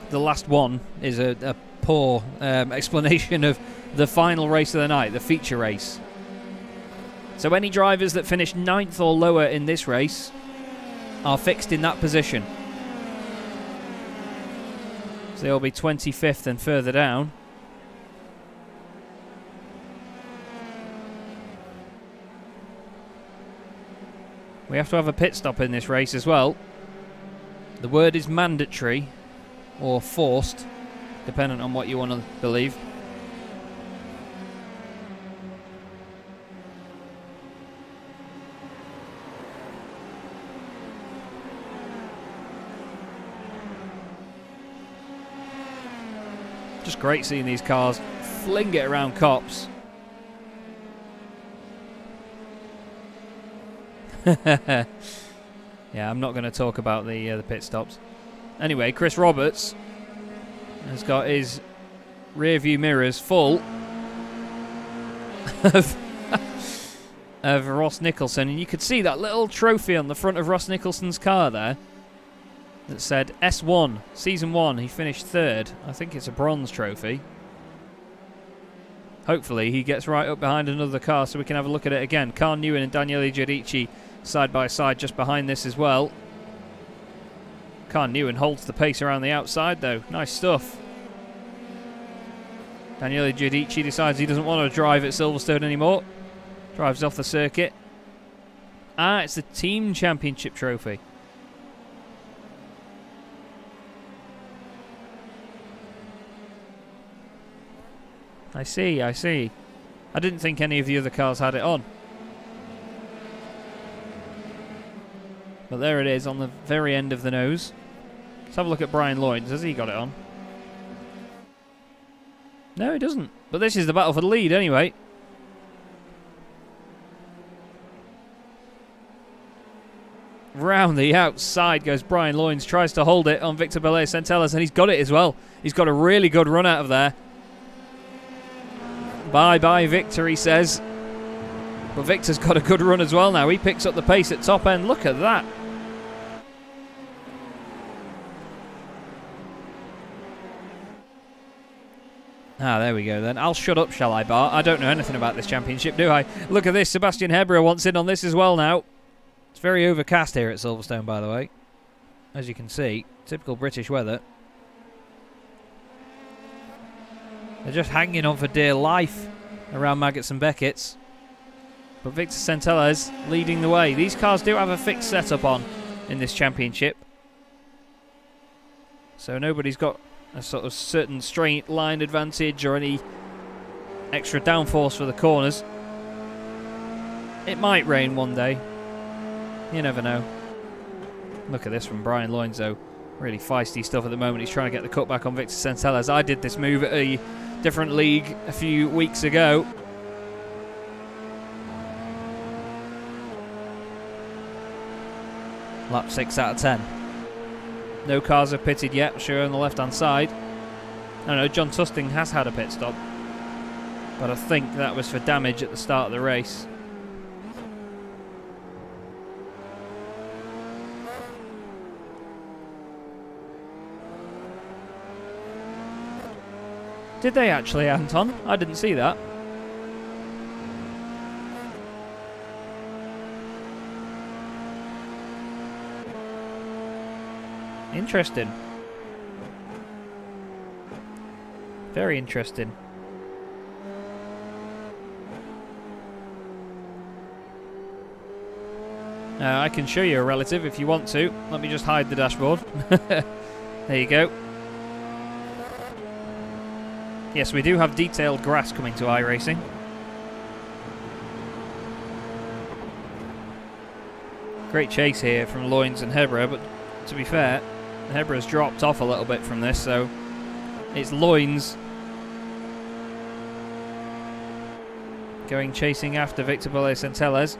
The last one is a poor explanation of the final race of the night, the feature race. So any drivers that finish 9th or lower in this race are fixed in that position. So they'll be 25th and further down. We have to have a pit stop in this race as well. The word is mandatory or forced, depending on what you want to believe. Just great seeing these cars fling it around cops. Yeah, I'm not going to talk about the pit stops. Anyway, Chris Roberts has got his rear view mirrors full of Ross Nicholson, and you could see that little trophy on the front of Ross Nicholson's car there that said S1, Season 1, he finished 3rd. I think it's a bronze trophy. Hopefully he gets right up behind another car so we can have a look at it again. Carl Newman and Daniele Giudici side by side just behind this as well. Carl Newman holds the pace around the outside though. Nice stuff. Daniele Giudici decides he doesn't want to drive at Silverstone anymore. Drives off the circuit. Ah, it's the Team Championship trophy. I see. I didn't think any of the other cars had it on. But there it is on the very end of the nose. Let's have a look at Brian Loynes. Has he got it on? No, he doesn't. But this is the battle for the lead anyway. Round the outside goes Brian Loynes. Tries to hold it on Victor Belay Centelles, and he's got it as well. He's got a really good run out of there. Bye-bye, Victor, he says. But Victor's got a good run as well now. He picks up the pace at top end. Look at that. Ah, there we go then. I'll shut up, shall I, Bart? I don't know anything about this championship, do I? Look at this. Sebastian Hebra wants in on this as well now. It's very overcast here at Silverstone, by the way. As you can see. Typical British weather. They're just hanging on for dear life around Maggots and Beckett's. But Victor Centelles leading the way. These cars do have a fixed setup on in this championship. So nobody's got a sort of certain straight line advantage or any extra downforce for the corners. It might rain one day. You never know. Look at this from Brian Loynes though. Really feisty stuff at the moment. He's trying to get the cut back on Victor Centelles. I did this move at a different league a few weeks ago. Lap 6 out of 10. No cars have pitted yet, sure, on the left-hand side. I know John Tusting has had a pit stop, but I think that was for damage at the start of the race. Did they actually, Anton? I didn't see that. Interesting. Very interesting. I can show you a relative if you want to. Let me just hide the dashboard. There you go. Yes, we do have detailed grass coming to iRacing. Great chase here from Loynes and Hebra, but to be fair, Hebra's dropped off a little bit from this, so it's Loynes chasing after Victor Bollé-Centelles.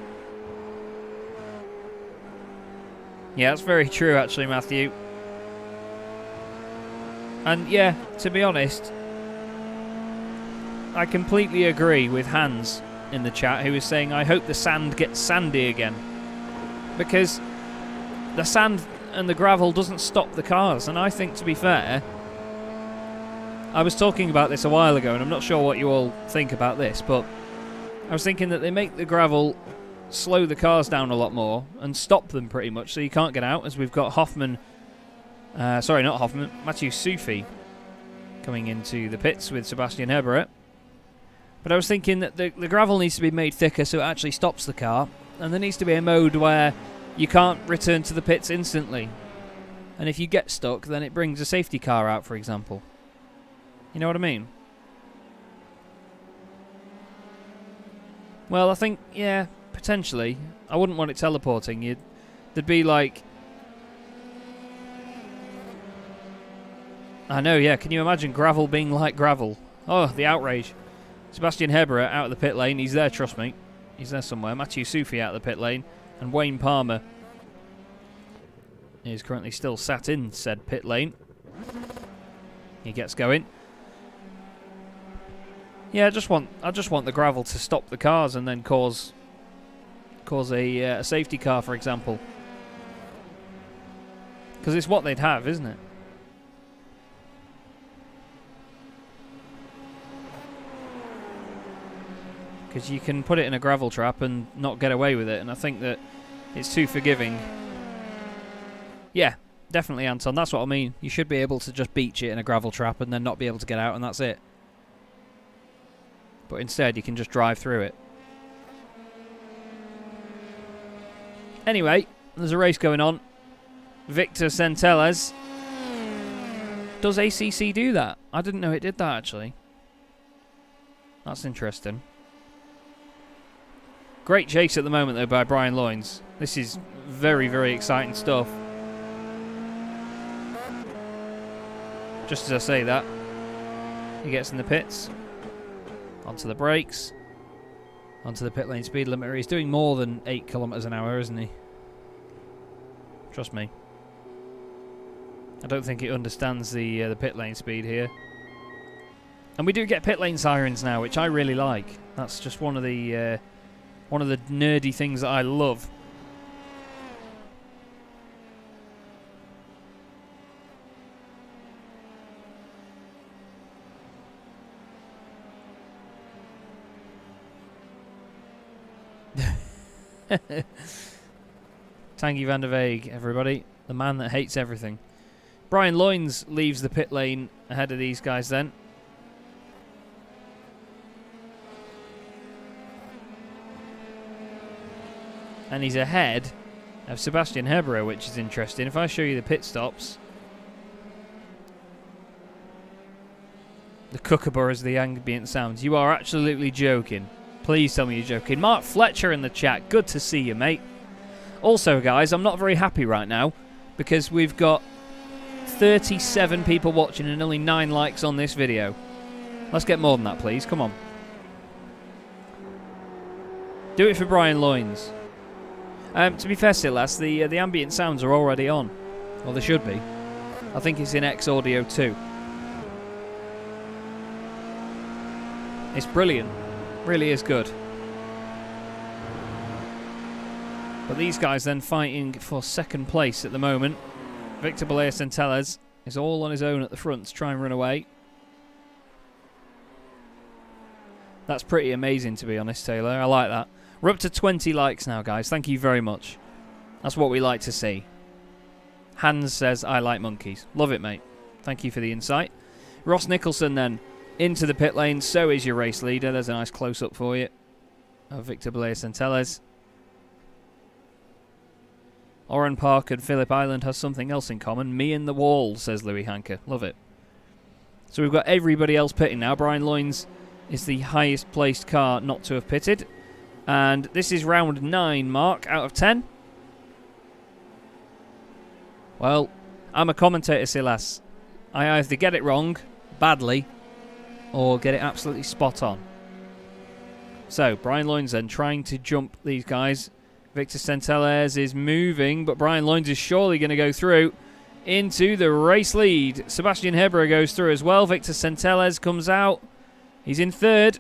Yeah, that's very true actually, Matthew. And yeah, to be honest, I completely agree with Hans in the chat, who is saying, I hope the sand gets sandy again. Because the sand and the gravel doesn't stop the cars, and I think, to be fair, I was talking about this a while ago, and I'm not sure what you all think about this, but I was thinking that they make the gravel slow the cars down a lot more and stop them pretty much, so you can't get out, as we've got Hoffman, sorry, not Hoffman, Mathieu Soufi coming into the pits with Sebastian Hebra. But I was thinking that the gravel needs to be made thicker so it actually stops the car, and there needs to be a mode where you can't return to the pits instantly. And if you get stuck, then it brings a safety car out, for example. You know what I mean? Well, I think, yeah, potentially. I wouldn't want it teleporting. There'd be like... I know, yeah, can you imagine gravel being like gravel? Oh, the outrage. Sebastian Hebra out of the pit lane. He's there, trust me. He's there somewhere. Mathieu Soufi out of the pit lane. And Wayne Palmer is currently still sat in said pit lane. He gets going. Yeah, I just want the gravel to stop the cars and then cause a safety car, for example. Because it's what they'd have, isn't it? Because you can put it in a gravel trap and not get away with it, and I think that it's too forgiving. Yeah, definitely, Anton. That's what I mean. You should be able to just beach it in a gravel trap and then not be able to get out, and that's it. But instead, you can just drive through it. Anyway, there's a race going on. Victor Centelles. Does ACC do that? I didn't know it did that, actually. That's interesting. Great chase at the moment, though, by Brian Loynes. This is very, very exciting stuff. Just as I say that, he gets in the pits. Onto the brakes. Onto the pit lane speed limiter. He's doing more than 8 kilometers an hour, isn't he? Trust me. I don't think it understands the pit lane speed here. And we do get pit lane sirens now, which I really like. That's just one of the nerdy things that I love. Tanguy van der Veeg, everybody. The man that hates everything. Brian Loynes leaves the pit lane ahead of these guys then. And he's ahead of Sebastian Hebra, which is interesting. If I show you the pit stops. The kookaburras, the ambient sounds. You are absolutely joking. Please tell me you're joking. Mark Fletcher in the chat. Good to see you, mate. Also, guys, I'm not very happy right now because we've got 37 people watching and only 9 likes on this video. Let's get more than that, please. Come on. Do it for Brian Loynes. To be fair, Silas, the ambient sounds are already on. Well, they should be. I think it's in X Audio too. It's brilliant. Really is good. But these guys then fighting for second place at the moment. Victor Bollé-Centelles is all on his own at the front to try and run away. That's pretty amazing, to be honest, Taylor. I like that. We're up to 20 likes now, guys. Thank you very much. That's what we like to see. Hans says, I like monkeys. Love it, mate. Thank you for the insight. Ross Nicholson then into the pit lane. So is your race leader. There's a nice close-up for you of Victor Bollé-Centelles. Oran Park and Phillip Island has something else in common. Me and the wall, says Louis Hanker. Love it. So we've got everybody else pitting now. Brian Loynes is the highest placed car not to have pitted. And this is round 9, Mark, out of 10. Well, I'm a commentator, Silas. I either get it wrong, badly, or get it absolutely spot on. So, Brian Loynes then trying to jump these guys. Victor Centelles is moving, but Brian Loynes is surely going to go through into the race lead. Sebastian Hebra goes through as well. Victor Centelles comes out. He's in third.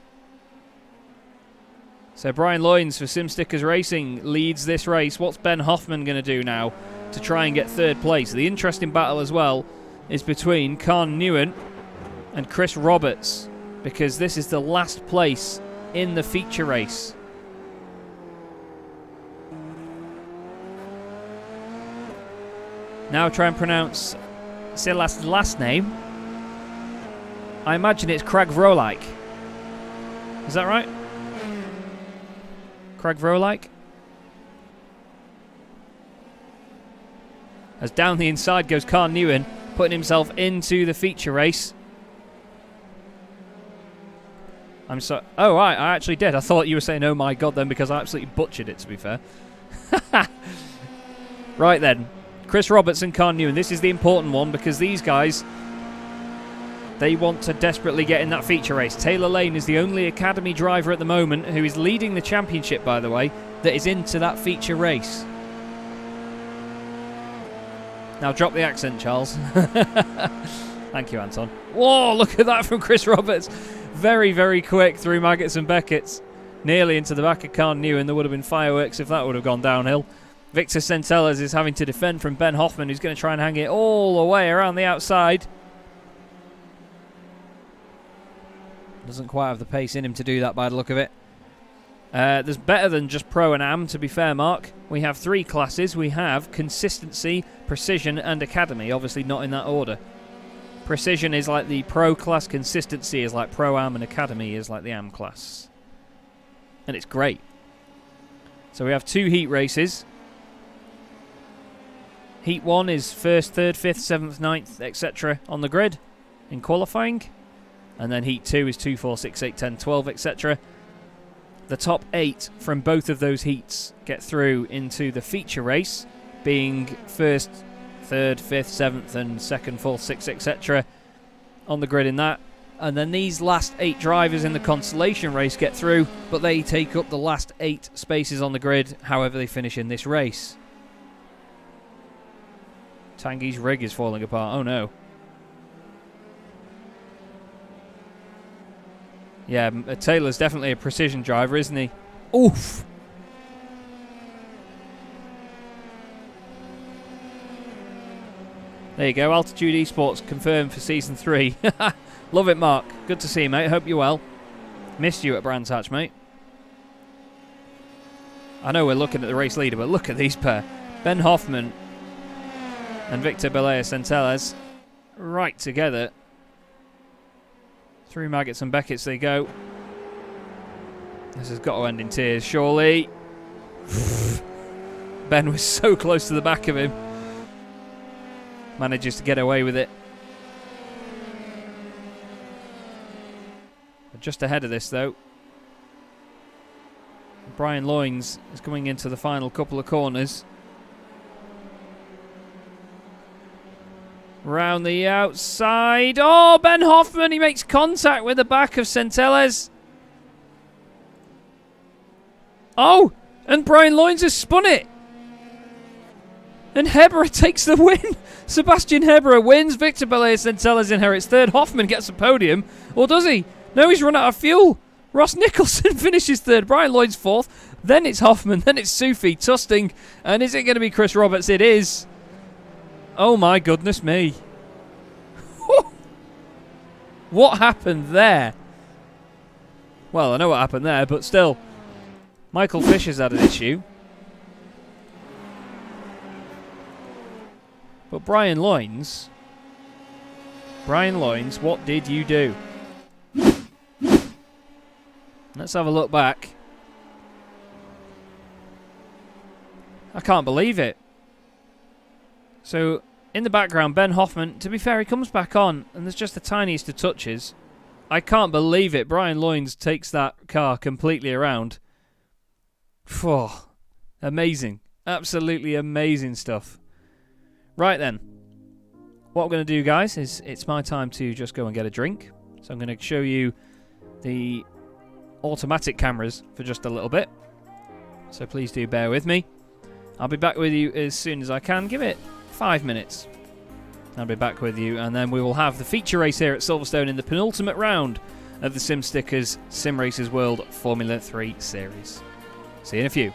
So Brian Loynes for SimStickers Racing leads this race. What's Ben Hoffman going to do now to try and get third place? The interesting battle as well is between Khan Newen and Chris Roberts, because this is the last place in the feature race. Now try and pronounce Silas' last name. I imagine it's Craig Vrolike. Is that right? Craig Vrolike? As down the inside goes Khan Newen, putting himself into the feature race. Oh, right, I actually did. I thought you were saying, oh my god, then, because I absolutely butchered it, to be fair. Right then. Chris Roberts and Khan Newen. This is the important one, because these guys, they want to desperately get in that feature race. Taylor Lane is the only academy driver at the moment who is leading the championship, by the way, that is into that feature race. Now drop the accent, Charles. Thank you, Anton. Whoa, look at that from Chris Roberts. Very, very quick through Maggots and Beckett's. Nearly into the back of Khan Newen. There would have been fireworks if that would have gone downhill. Victor Centelles is having to defend from Ben Hoffman, who's going to try and hang it all the way around the outside. Doesn't quite have the pace in him to do that by the look of it. There's better than just Pro and Am, to be fair, Mark. We have 3 classes. We have Consistency, Precision and Academy. Obviously not in that order. Precision is like the Pro class. Consistency is like Pro Am. And Academy is like the Am class. And it's great. So we have 2 heat races. Heat 1 is 1st, 3rd, 5th, 7th, 9th, etc. on the grid in qualifying. And then Heat 2 is 2, 4, 6, 8, 10, 12, etc. The top 8 from both of those heats get through into the feature race, being 1st, 3rd, 5th, 7th, and 2nd, 4th, 6th, etc. on the grid in that. And then these last 8 drivers in the Consolation Race get through, but they take up the last 8 spaces on the grid, however they finish in this race. Tanguy's rig is falling apart. Oh no. Yeah, Taylor's definitely a precision driver, isn't he? Oof! There you go, Altitude Esports confirmed for Season 3. Love it, Mark. Good to see you, mate. Hope you're well. Missed you at Brands Hatch, mate. I know we're looking at the race leader, but look at these pair. Ben Hoffman and Victor Belea Centelles right together. Through Maggots and Beckett's they go. This has got to end in tears, surely. Ben was so close to the back of him. Manages to get away with it. Just ahead of this, though, Brian Loynes is coming into the final couple of corners. Round the outside. Oh, Ben Hoffman, he makes contact with the back of Centelles. Oh, and Brian Loynes has spun it. And Hebra takes the win. Sebastian Hebra wins. Victor Belea Centelles inherits third. Hoffman gets a podium. Or does he? No, he's run out of fuel. Ross Nicholson finishes third. Brian Loynes fourth. Then it's Hoffman. Then it's Sufi, Tusting. And is it going to be Chris Roberts? It is. Oh my goodness me. What happened there? Well, I know what happened there, but still. Michael Fisher's had an issue. But Brian Loynes, what did you do? Let's have a look back. I can't believe it. So, in the background, Ben Hoffman, to be fair, he comes back on, and there's just the tiniest of touches. I can't believe it. Brian Loynes takes that car completely around. Phew. Amazing. Absolutely amazing stuff. Right then. What we're going to do, guys, is it's my time to just go and get a drink. So I'm going to show you the automatic cameras for just a little bit. So please do bear with me. I'll be back with you as soon as I can. Give it 5 minutes. I'll be back with you, and then we will have the feature race here at Silverstone in the penultimate round of the SimStickers Simracersworld Formula 3 Series. See you in a few.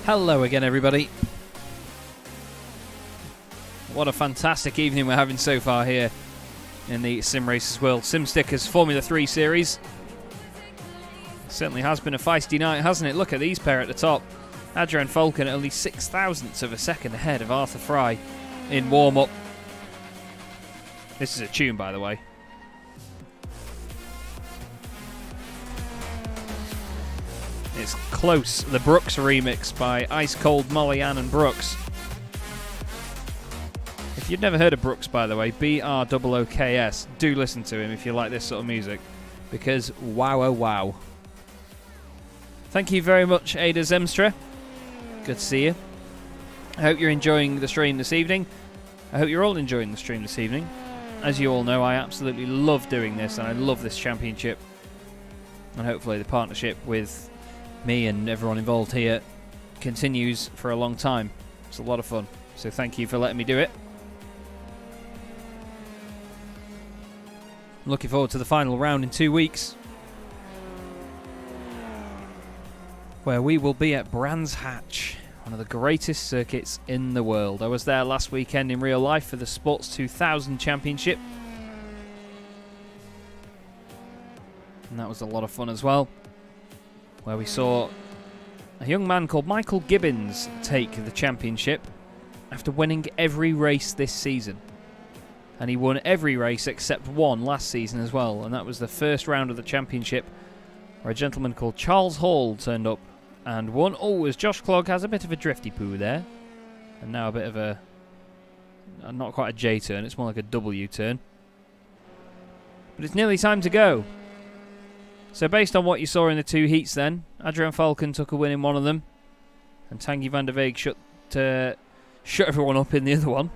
Hello again, everybody. What a fantastic evening we're having so far here in the Simracersworld SimStickers Formula 3 series. It certainly has been a feisty night, hasn't it? Look at these pair at the top. Adrian Falcon only 0.06 of a second ahead of Arthur Frye in warm-up. This is a tune, by the way. It's Close, the Brooks remix by Ice Cold, Molly Ann and Brooks. If you've never heard of Brooks, by the way, BROOKS, do listen to him if you like this sort of music, because wow oh wow. Thank you very much, Ada Zemstra. Good to see you. I hope you're enjoying the stream this evening. I hope you're all enjoying the stream this evening. As you all know, I absolutely love doing this, and I love this championship. And hopefully the partnership with me and everyone involved here continues for a long time. It's a lot of fun, so thank you for letting me do it. I'm looking forward to the final round in 2 weeks, where we will be at Brands Hatch, one of the greatest circuits in the world. I was there last weekend in real life for the Sports 2000 Championship, and that was a lot of fun as well, where we saw a young man called Michael Gibbons take the championship after winning every race this season. And he won every race except one last season as well, and that was the first round of the championship, where a gentleman called Charles Hall turned up and won. Oh, as Josh Clogg has a bit of a drifty poo there, and now a bit of a, not quite a J turn, it's more like a W turn. But it's nearly time to go. So based on what you saw in the two heats then, Adrian Falcon took a win in one of them, and Tanguy van der Weeg shut everyone up in the other one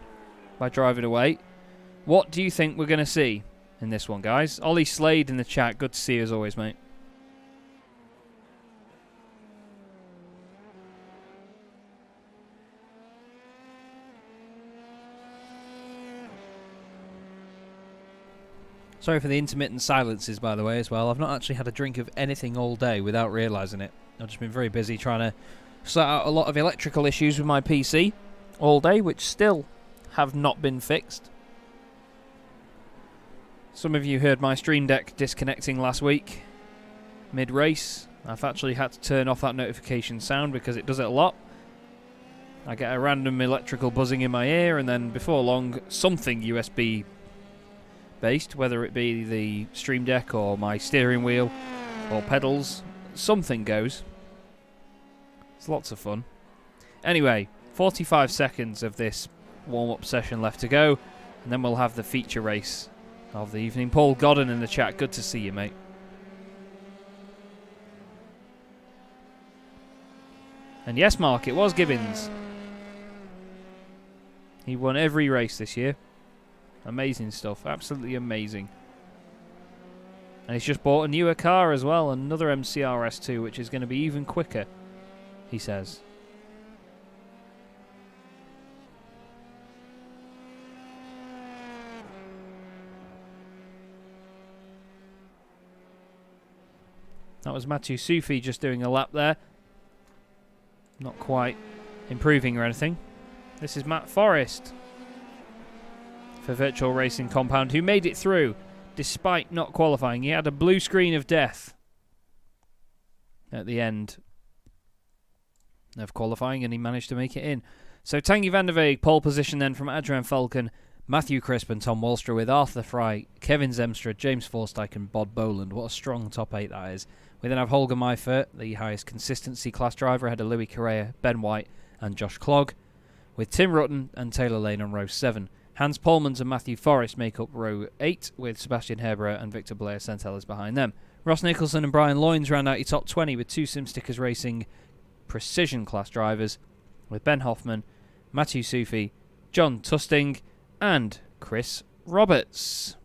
by driving away. What do you think we're going to see in this one, guys? Ollie Slade in the chat, good to see you as always, mate. Sorry for the intermittent silences, by the way, as well. I've not actually had a drink of anything all day without realising it. I've just been very busy trying to sort out a lot of electrical issues with my PC all day, which still have not been fixed. Some of you heard my Stream Deck disconnecting last week, mid-race. I've actually had to turn off that notification sound because it does it a lot. I get a random electrical buzzing in my ear, and then before long, something USB based, whether it be the Stream Deck or my steering wheel or pedals, something goes. It's lots of fun. Anyway, 45 seconds of this warm-up session left to go, and then we'll have the feature race of the evening. Paul Godden in the chat, good to see you, mate. And yes, Mark, it was Gibbons. He won every race this year. Amazing stuff, absolutely amazing. And he's just bought a newer car as well, another MCR S2, which is going to be even quicker, he says. That was Mathieu Soufi just doing a lap there. Not quite improving or anything. This is Matt Forrest for Virtual Racing Compound, who made it through despite not qualifying. He had a blue screen of death at the end of qualifying, and he managed to make it in. So Tanguy van der Weeg, pole position then from Adrian Falcon, Matthew Crisp and Tom Walstra, with Arthur Frye, Kevin Zemstra, James Forsyth and Bob Boland. What a strong top 8 that is. We then have Holger Meifert, the highest consistency class driver, ahead of Louis Correa, Ben White and Josh Clogg, with Tim Rutten and Taylor Lane on row 7. Hans Polmans and Matthew Forrest make up row 8, with Sebastian Herbert and Victor Blair Centellas behind them. Ross Nicholson and Brian Loynes round out your top 20 with two SimStickers Racing Precision class drivers, with Ben Hoffman, Matthew Soufi, John Tusting and Chris Roberts.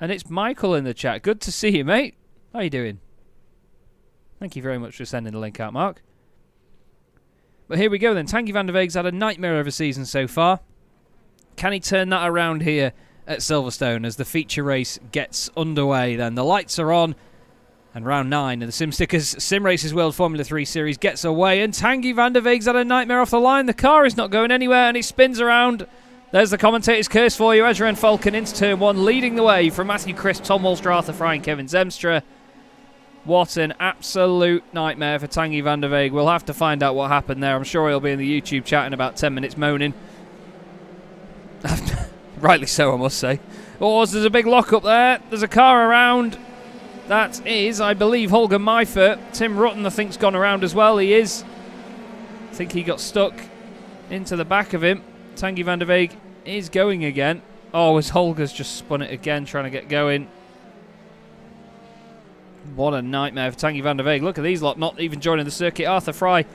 And it's Michael in the chat. Good to see you, mate. How you doing? Thank you very much for sending the link out, Mark. But here we go then. Tanguy van der Weeg's had a nightmare of a season so far. Can he turn that around here at Silverstone as the feature race gets underway then? The lights are on And round 9 of the SimStickers Simracersworld Formula 3 Series gets away, and Tanguy van der Weeg's had a nightmare off the line. The car is not going anywhere, and it spins around. There's the commentator's curse for you. Adrian Falcon into turn 1, leading the way from Matthew Crisp, Tom Walstra, Arthur Frye and Kevin Zemstra. What an absolute nightmare for Tanguy van der Weeg. We'll have to find out what happened there. I'm sure he'll be in the YouTube chat in about 10 minutes moaning. Rightly so, I must say. Oh, there's a big lock up there. There's a car around. That is, I believe, Holger Meifert. Tim Rutten, I think, has gone around as well. He is. I think he got stuck into the back of him. Tanguy van der Weeg is going again. Oh, as Holger's just spun it again, trying to get going. What a nightmare for Tanguy van der Weeg. Look at these lot, not even joining the circuit. Arthur Frye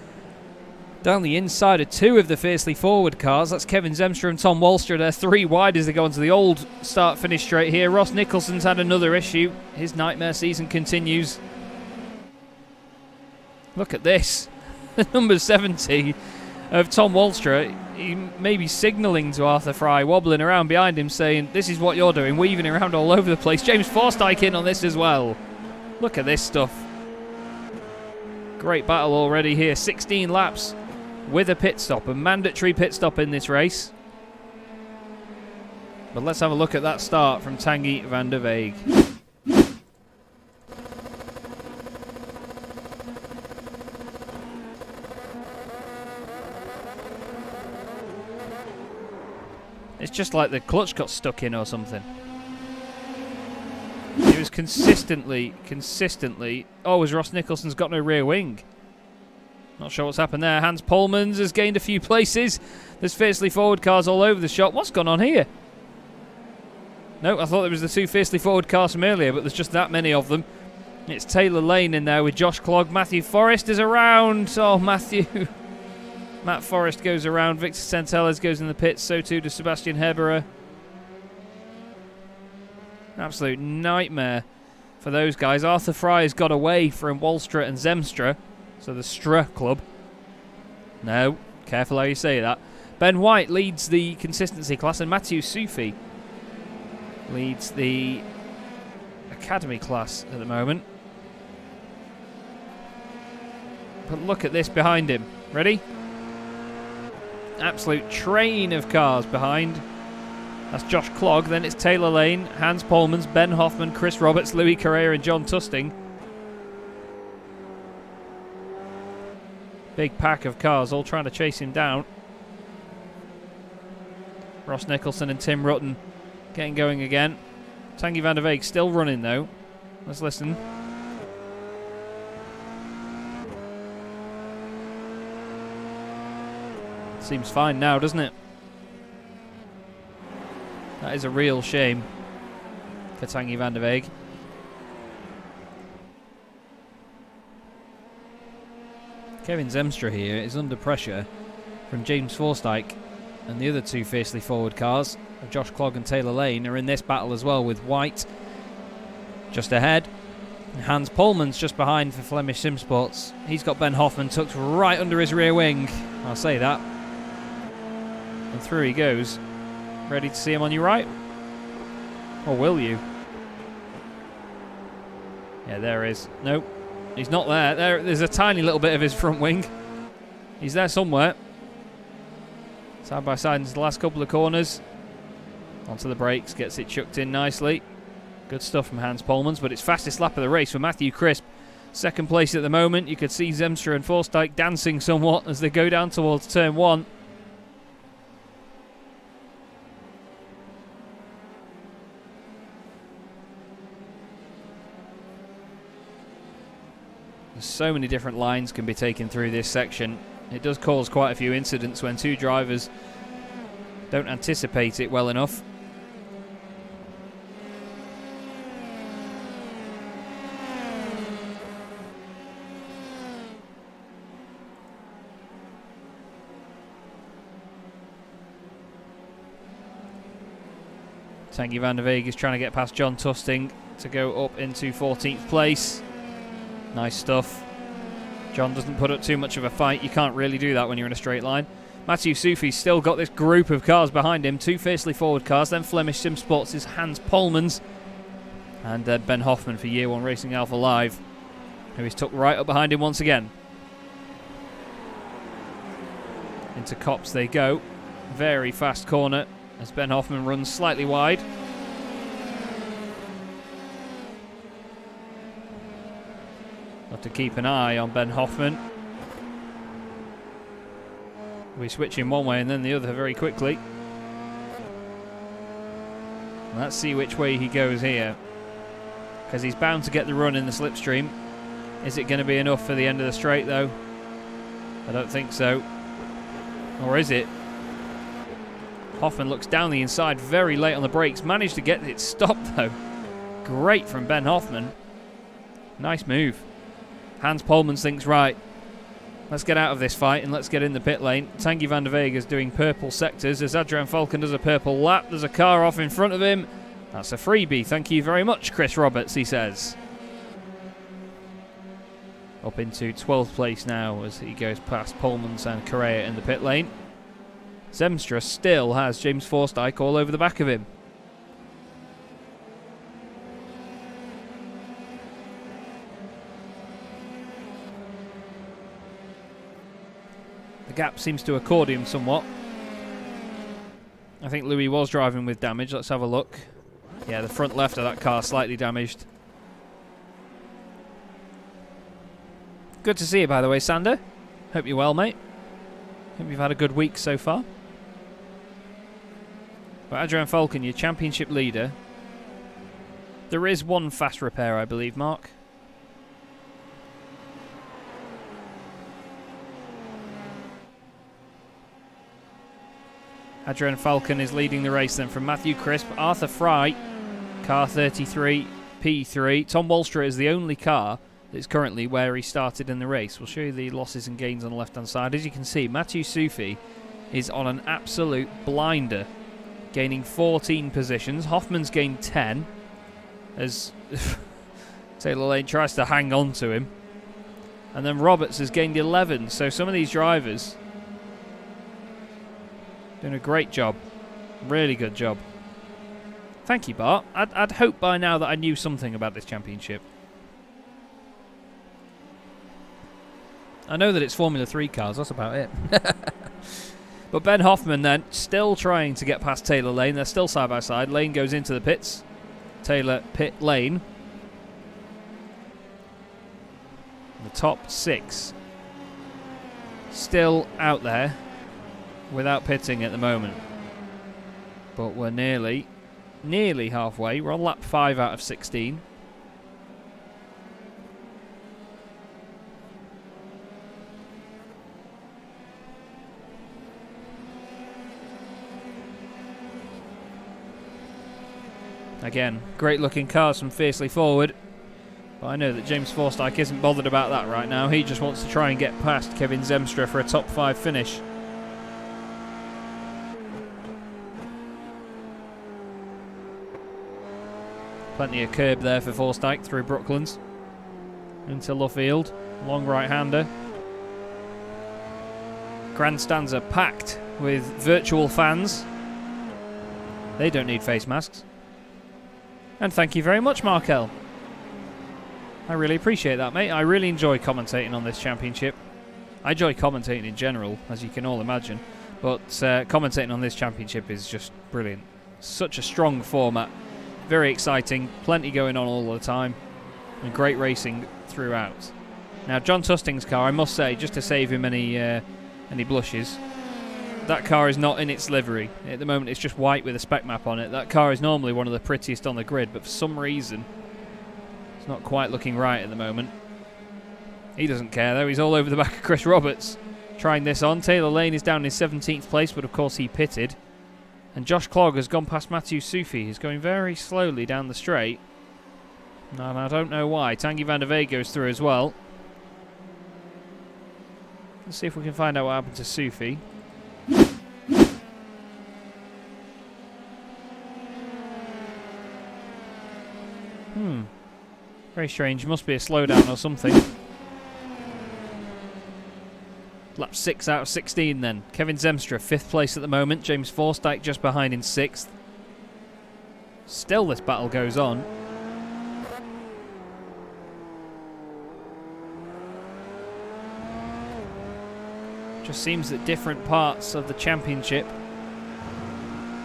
down the inside of 2 of the fiercely forward cars. That's Kevin Zemstra and Tom Walstra. They're 3 wide as they go onto the old start-finish straight here. Ross Nicholson's had another issue. His nightmare season continues. Look at this. Number 70 of Tom Walstra. He may be signalling to Arthur Frye, wobbling around behind him, saying, this is what you're doing, weaving around all over the place. James Forsyth in on this as well. Look at this stuff. Great battle already here. 16 laps with a pit stop, a mandatory pit stop in this race. But let's have a look at that start from Tanguy van der Weeg. It's just like the clutch got stuck in or something. It was consistently... Oh, as Ross Nicholson's got no rear wing. Not sure what's happened there. Hans Polmans has gained a few places. There's fiercely forward cars all over the shop. What's gone on here? No, I thought it was the 2 fiercely forward cars from earlier, but there's just that many of them. It's Taylor Lane in there with Josh Clogg. Matthew Forrest is around. Oh, Matthew. Matt Forrest goes around. Victor Centelles goes in the pits. So too does Sebastian Heberer. Absolute nightmare for those guys. Arthur Frye has got away from Walstra and Zemstra. So the Stra Club. No, careful how you say that. Ben White leads the consistency class, and Matthew Sufi leads the academy class at the moment. But look at this behind him. Ready? Absolute train of cars behind. That's Josh Clogg. Then it's Taylor Lane, Hans Polmans, Ben Hoffman, Chris Roberts, Louis Correa and John Tusting. Big pack of cars all trying to chase him down. Ross Nicholson and Tim Rutten getting going again. Tanguy van der Weeg still running though. Let's listen. Seems fine now, doesn't it? That is a real shame for Tanguy van der Weeg. Kevin Zemstra here is under pressure from James Forsyth, and the other 2 fiercely forward cars of Josh Clogg and Taylor Lane are in this battle as well, with White just ahead. Hans Polman's just behind for Flemish Sim Sports. He's got Ben Hoffman tucked right under his rear wing. I'll say that. And through he goes. Ready to see him on your right? Or will you? Yeah, there is. Nope. He's not there. There's a tiny little bit of his front wing. He's there somewhere. Side by side into the last couple of corners. Onto the brakes. Gets it chucked in nicely. Good stuff from Hans Polmans. But it's fastest lap of the race for Matthew Crisp. Second place at the moment. You could see Zemstra and Forsyth dancing somewhat as they go down towards turn 1. So many different lines can be taken through this section. It does cause quite a few incidents when 2 drivers don't anticipate it well enough. Tanguy van der Weeg is trying to get past John Tusting to go up into 14th place. Nice stuff. John doesn't put up too much of a fight. You can't really do that when you're in a straight line. Matthew Sufi's still got this group of cars behind him. 2 fiercely forward cars. Then Flemish Sim Sports' Hans Polmans. And Ben Hoffman for Year 1 Racing Alpha Live. who is tucked right up behind him once again. Into Copse they go. Very fast corner as Ben Hoffman runs slightly wide. Have to keep an eye on Ben Hoffman. We switch him one way and then the other very quickly. Let's see which way he goes here, because he's bound to get the run in the slipstream. Is it going to be enough for the end of the straight though? I don't think so. Or is it? Hoffman looks down the inside very late on the brakes. Managed to get it stopped though. Great from Ben Hoffman. Nice move. Hans Polmans thinks, right, let's get out of this fight and let's get in the pit lane. Tanguy van der Vega's doing purple sectors as Adrian Falcon does a purple lap. There's a car off in front of him. That's a freebie. Thank you very much, Chris Roberts, he says. Up into 12th place now as he goes past Polmans and Correa in the pit lane. Zemstra still has James Forsyth all over the back of him. The gap seems to accordion somewhat. I think Louis was driving with damage. Let's have a look. Yeah, the front left of that car slightly damaged. Good to see you, by the way, Sander. Hope you're well, mate. Hope you've had a good week so far. But Adrian Falcon, your championship leader. There is one fast repair, I believe, Mark. Adrian Falcon is leading the race then from Matthew Crisp, Arthur Frye, car 33, P3. Tom Walstra is the only car that's currently where he started in the race. We'll show you the losses and gains on the left-hand side. As you can see, Mathieu Soufi is on an absolute blinder, gaining 14 positions. Hoffman's gained 10 as Taylor Lane tries to hang on to him. And then Roberts has gained 11. So some of these drivers doing a great job. Really good job. Thank you, Bart. I'd hope by now that I knew something about this championship. I know that it's Formula 3 cars, that's about it. But Ben Hoffman then, still trying to get past Taylor Lane. They're still side by side. Lane goes into the pits. Taylor pit lane. The top 6 still out there without pitting at the moment. But we're nearly halfway. We're on lap 5 out of 16. Again, great looking cars from Fiercely Forward. But I know that James Forsyth isn't bothered about that right now. He just wants to try and get past Kevin Zemstra for a top 5 finish. Plenty of curb there for Forsyth through Brooklands. Into Luffield. Long right-hander. Grandstands are packed with virtual fans. They don't need face masks. And thank you very much, Markel. I really appreciate that, mate. I really enjoy commentating on this championship. I enjoy commentating in general, as you can all imagine. But commentating on this championship is just brilliant. Such a strong format. Very exciting. Plenty going on all the time. And great racing throughout. Now, John Tusting's car, I must say, just to save him any blushes, that car is not in its livery. At the moment, it's just white with a spec map on it. That car is normally one of the prettiest on the grid, but for some reason, it's not quite looking right at the moment. He doesn't care, though. He's all over the back of Chris Roberts. Trying this on. Taylor Lane is down in 17th place, but of course he pitted. And Josh Clogg has gone past Mathieu Soufi. He's going very slowly down the straight. And I don't know why. Tanguy van der Veer goes through as well. Let's see if we can find out what happened to Soufi. Very strange. Must be a slowdown or something. Lap 6 out of 16 then. Kevin Zemstra, 5th place at the moment. James Forsyth just behind in 6th. Still this battle goes on. Just seems that different parts of the championship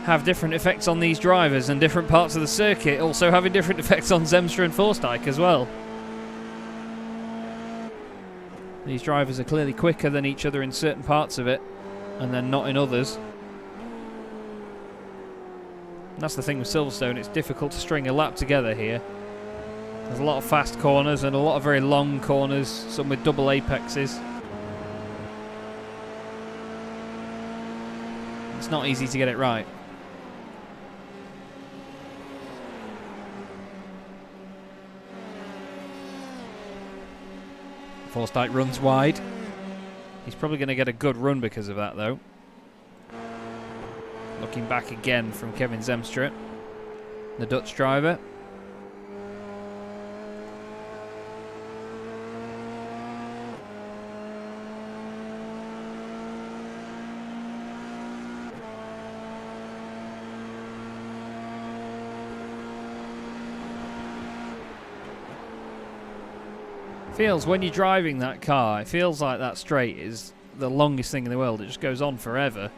have different effects on these drivers, and different parts of the circuit also having different effects on Zemstra and Forsyth as well. These drivers are clearly quicker than each other in certain parts of it, and then not in others. And that's the thing with Silverstone, it's difficult to string a lap together here. There's a lot of fast corners and a lot of very long corners, some with double apexes. It's not easy to get it right. Forsyth runs wide. He's probably going to get a good run because of that, though. Looking back again from Kevin Zemstra, the Dutch driver. Feels when you're driving that car, it feels like that straight is the longest thing in the world. It just goes on forever.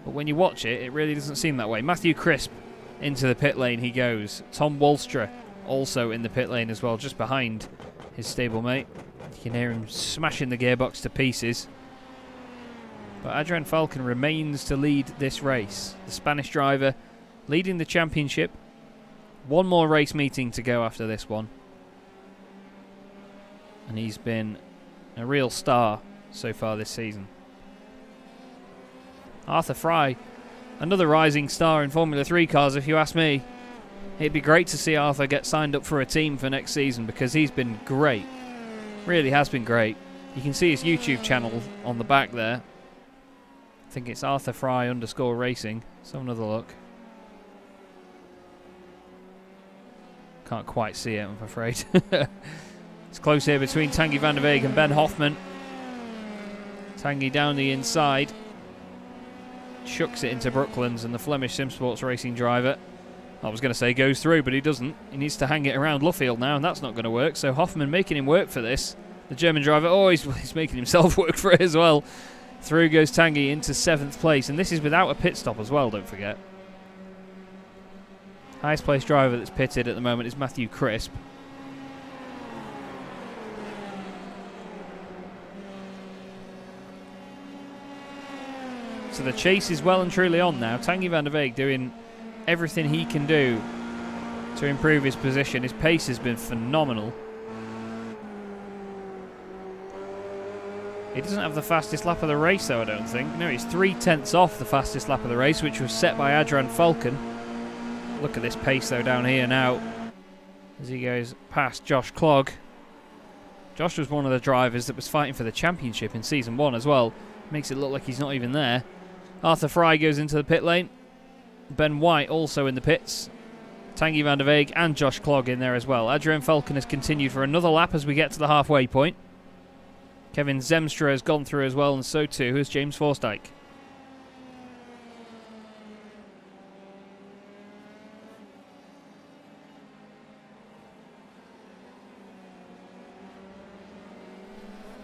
But when you watch it, it really doesn't seem that way. Matthew Crisp into the pit lane he goes. Tom Wallstra also in the pit lane as well, just behind his stablemate. You can hear him smashing the gearbox to pieces. But Adrian Falcon remains to lead this race. The Spanish driver leading the championship. One more race meeting to go after this one. And he's been a real star so far this season. Arthur Frye, another rising star in Formula 3 cars, if you ask me. It'd be great to see Arthur get signed up for a team for next season because he's been great. Really has been great. You can see his YouTube channel on the back there. I think it's Arthur Frye _racing. Let's have another look. Can't quite see it, I'm afraid. It's close here between Tanguy van der Weeg and Ben Hoffman. Tanguy down the inside. Chucks it into Brooklands, and the Flemish Simsports racing driver, I was going to say goes through, but he doesn't. He needs to hang it around Luffield now, and that's not going to work. So Hoffman making him work for this. The German driver, he's making himself work for it as well. Through goes Tanguy into 7th place, and this is without a pit stop as well, don't forget. Highest placed driver that's pitted at the moment is Matthew Crisp. So the chase is well and truly on now. Tanguy van der Weeg doing everything he can do to improve his position. His pace has been phenomenal. He doesn't have the fastest lap of the race, though, I don't think. No, he's 3/10 off the fastest lap of the race, which was set by Adrian Falcon. Look at this pace, though, down here now, as he goes past Josh Clogg. Josh was one of the drivers that was fighting for the championship in Season 1 as well. Makes it look like he's not even there. Arthur Frye goes into the pit lane. Ben White also in the pits. Tanguy van der Weeg and Josh Clogg in there as well. Adrian Falcon has continued for another lap as we get to the halfway point. Kevin Zemstra has gone through as well, and so too has James Forsyth.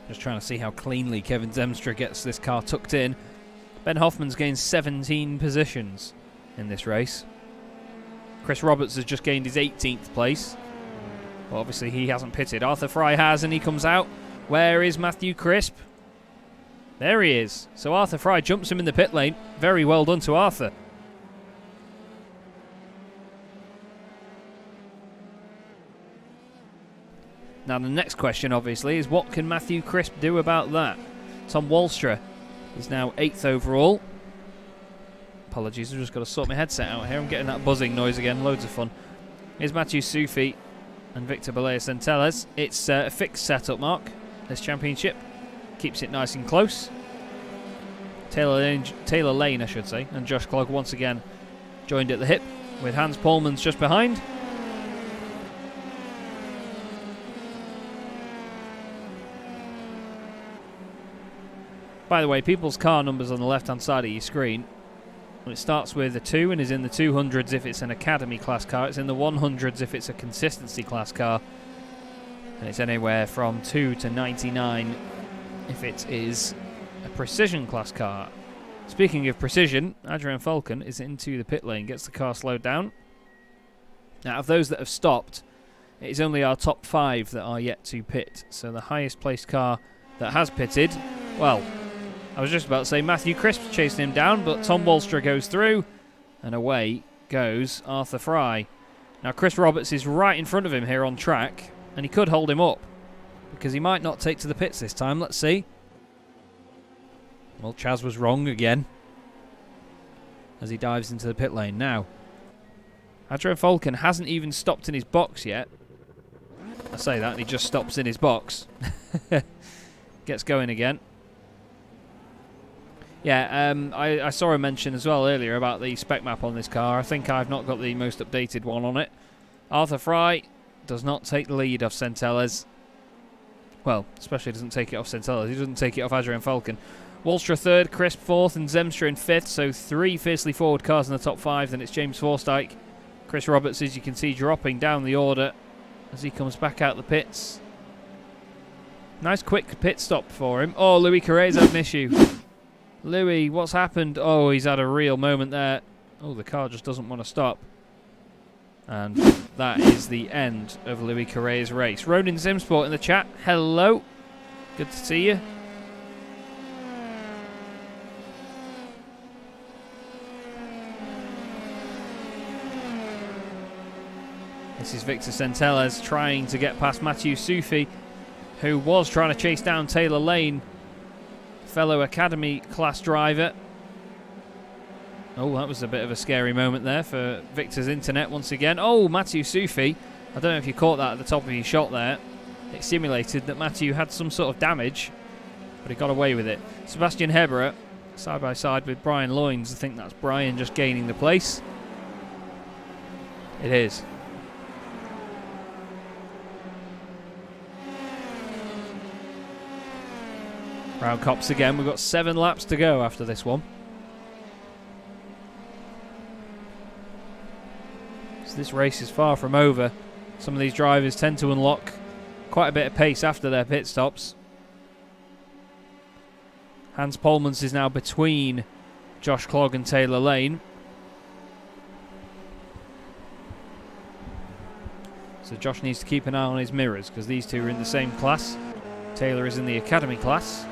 Just trying to see how cleanly Kevin Zemstra gets this car tucked in. Ben Hoffman's gained 17 positions in this race. Chris Roberts has just gained his 18th place. But obviously he hasn't pitted. Arthur Frye has, and he comes out. Where is Matthew Crisp? There he is. So Arthur Frye jumps him in the pit lane. Very well done to Arthur. Now the next question obviously is, what can Matthew Crisp do about that? Tom Wallstra is now 8th overall. Apologies, I've just got to sort my headset out here. I'm getting that buzzing noise again, loads of fun. Here's Matthew Sufi and Victor Balea-Centelles. It's a fixed setup, Mark, this championship. Keeps it nice and close. Taylor Lane, I should say, and Josh Clogg once again joined at the hip, with Hans Polmans just behind. By the way, people's car numbers on the left-hand side of your screen. Well, it starts with a 2 and is in the 200s if it's an Academy class car. It's in the 100s if it's a consistency class car. And it's anywhere from 2 to 99 if it is a precision class car. Speaking of precision, Adrian Falcon is into the pit lane, gets the car slowed down. Now, of those that have stopped, it is only our top 5 that are yet to pit. So the highest placed car that has pitted, well, I was just about to say Matthew Crisp chasing him down, but Tom Walstra goes through, and away goes Arthur Frye. Now, Chris Roberts is right in front of him here on track, and he could hold him up, because he might not take to the pits this time. Let's see. Well, Chaz was wrong again as he dives into the pit lane now. Adrian Falcon hasn't even stopped in his box yet. I say that and he just stops in his box. Gets going again. Yeah, I saw a mention as well earlier about the spec map on this car. I think I've not got the most updated one on it. Arthur Frye does not take the lead off Centelles. Well, especially doesn't take it off Centelles. He doesn't take it off Adrian Falcon. Walstra third, Crisp fourth, and Zemstra in fifth. So 3 fiercely forward cars in the top 5. Then it's James Forsyke. Chris Roberts, as you can see, dropping down the order as he comes back out the pits. Nice quick pit stop for him. Oh, Louis Correa's had an issue. Louis, what's happened? Oh, he's had a real moment there. Oh, the car just doesn't want to stop. And that is the end of Louis Correa's race. Ronin Simsport in the chat. Hello. Good to see you. This is Victor Centelles trying to get past Matthew Sufi, who was trying to chase down Taylor Lane, fellow Academy class driver. Oh, that was a bit of a scary moment there for Victor's internet once again. Oh, Matthew Sufi. I don't know if you caught that at the top of your shot there. It simulated that Matthew had some sort of damage, but he got away with it. Sebastian Hebera, side by side with Brian Loynes. I think that's Brian just gaining the place. It is. Round Cops again. We've got 7 laps to go after this one. So this race is far from over. Some of these drivers tend to unlock quite a bit of pace after their pit stops. Hans Polmans is now between Josh Clogg and Taylor Lane. So Josh needs to keep an eye on his mirrors because these two are in the same class. Taylor is in the Academy class.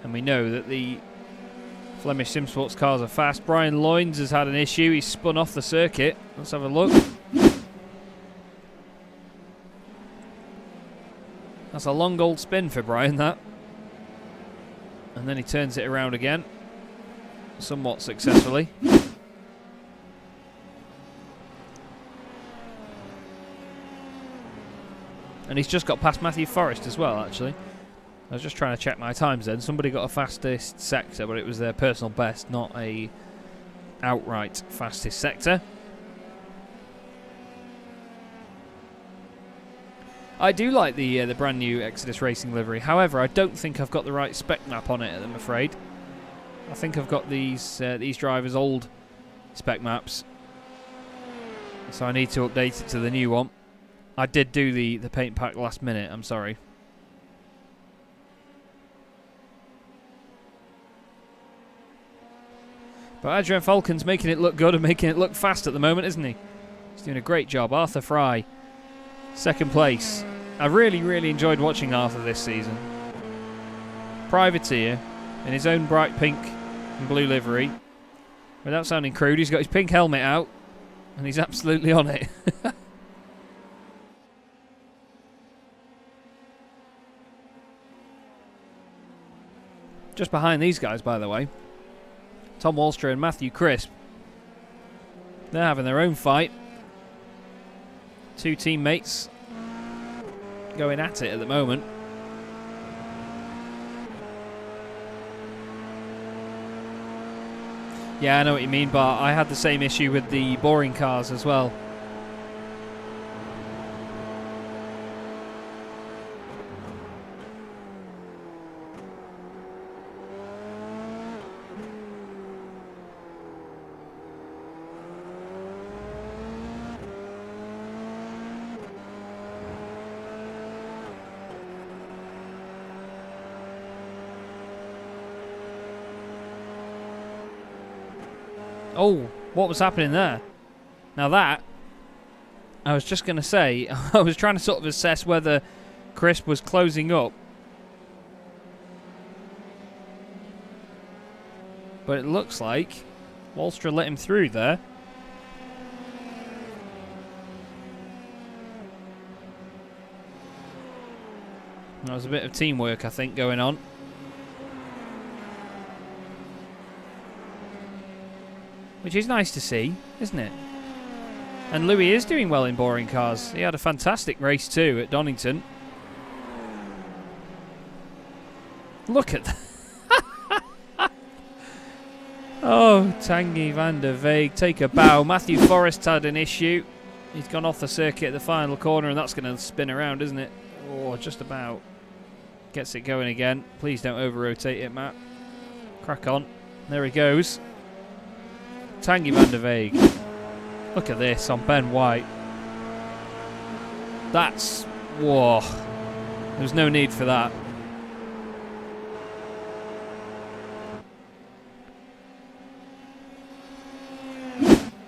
And we know that the Flemish Simsports cars are fast. Brian Loynes has had an issue. He's spun off the circuit. Let's have a look. That's a long old spin for Brian, that. And then he turns it around again. Somewhat successfully. And he's just got past Matthew Forrest as well, actually. I was just trying to check my times then. Somebody got a fastest sector, but it was their personal best, not a outright fastest sector. I do like the brand new Exodus Racing livery. However, I don't think I've got the right spec map on it, I'm afraid. I think I've got these drivers' old spec maps. So I need to update it to the new one. I did do the paint pack last minute, I'm sorry. But Adrian Falcon's making it look good and making it look fast at the moment, isn't he? He's doing a great job. Arthur Frye, second place. I've really, really enjoyed watching Arthur this season. Privateer, in his own bright pink and blue livery. Without sounding crude, he's got his pink helmet out, and he's absolutely on it. Just behind these guys, by the way, Tom Walstra and Matthew Crisp. They're having their own fight. 2 teammates going at it at the moment. Yeah, I know what you mean, but I had the same issue with the boring cars as well. Oh, what was happening there? Now that, I was just going to say, I was trying to sort of assess whether Crisp was closing up. But it looks like Walstra let him through there. That was a bit of teamwork, I think, going on. Which is nice to see, isn't it? And Louis is doing well in boring cars. He had a fantastic race too at Donington. Look at that. Oh, Tanguy van der Veeg, take a bow. Matthew Forrest had an issue. He's gone off the circuit at the final corner, and that's going to spin around, isn't it? Oh, just about. Gets it going again. Please don't over-rotate it, Matt. Crack on. There he goes. Tanguy van der Veeg. Look at this on Ben White. That's... whoa. There's no need for that.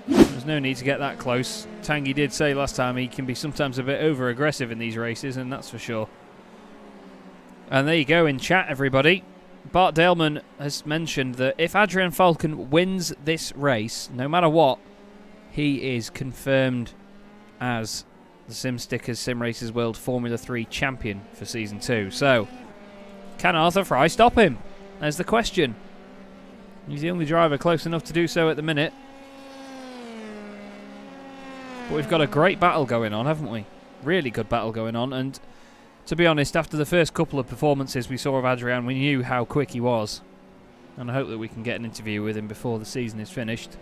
There's no need to get that close. Tanguy did say last time he can be sometimes a bit over-aggressive in these races, and that's for sure. And there you go in chat, everybody. Bart Daleman has mentioned that if Adrian Falcon wins this race, no matter what, he is confirmed as the Simracersworld Formula 3 champion for Season 2. So, can Arthur Frye stop him? There's the question. He's the only driver close enough to do so at the minute. But we've got a great battle going on, haven't we? Really good battle going on. And to be honest, after the first couple of performances we saw of Adrian, we knew how quick he was. And I hope that we can get an interview with him before the season is finished.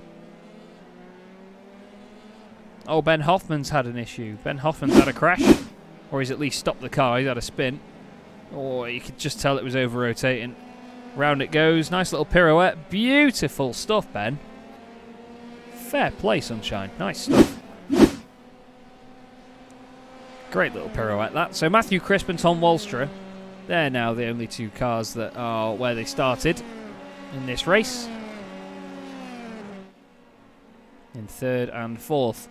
Oh, Ben Hoffman's had an issue. Ben Hoffman's had a crash. Or he's at least stopped the car. He's had a spin. Or you could just tell it was over-rotating. Round it goes. Nice little pirouette. Beautiful stuff, Ben. Fair play, Sunshine. Nice stuff. Great little pirouette, that. So Matthew Crisp and Tom Walstra, they're now the only two cars that are where they started in this race. In third and fourth.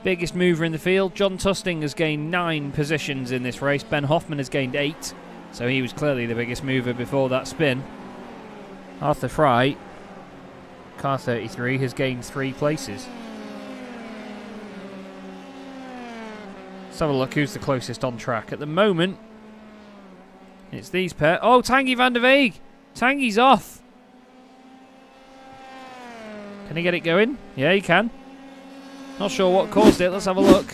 Biggest mover in the field, John Tusting has gained 9 positions in this race. Ben Hoffman has gained 8, so he was clearly the biggest mover before that spin. Arthur Frye, car 33, has gained 3 places. Let's have a look who's the closest on track. At the moment, it's these pair. Oh, Tanguy van der Veeg! Tanguy's off! Can he get it going? Yeah, he can. Not sure what caused it. Let's have a look.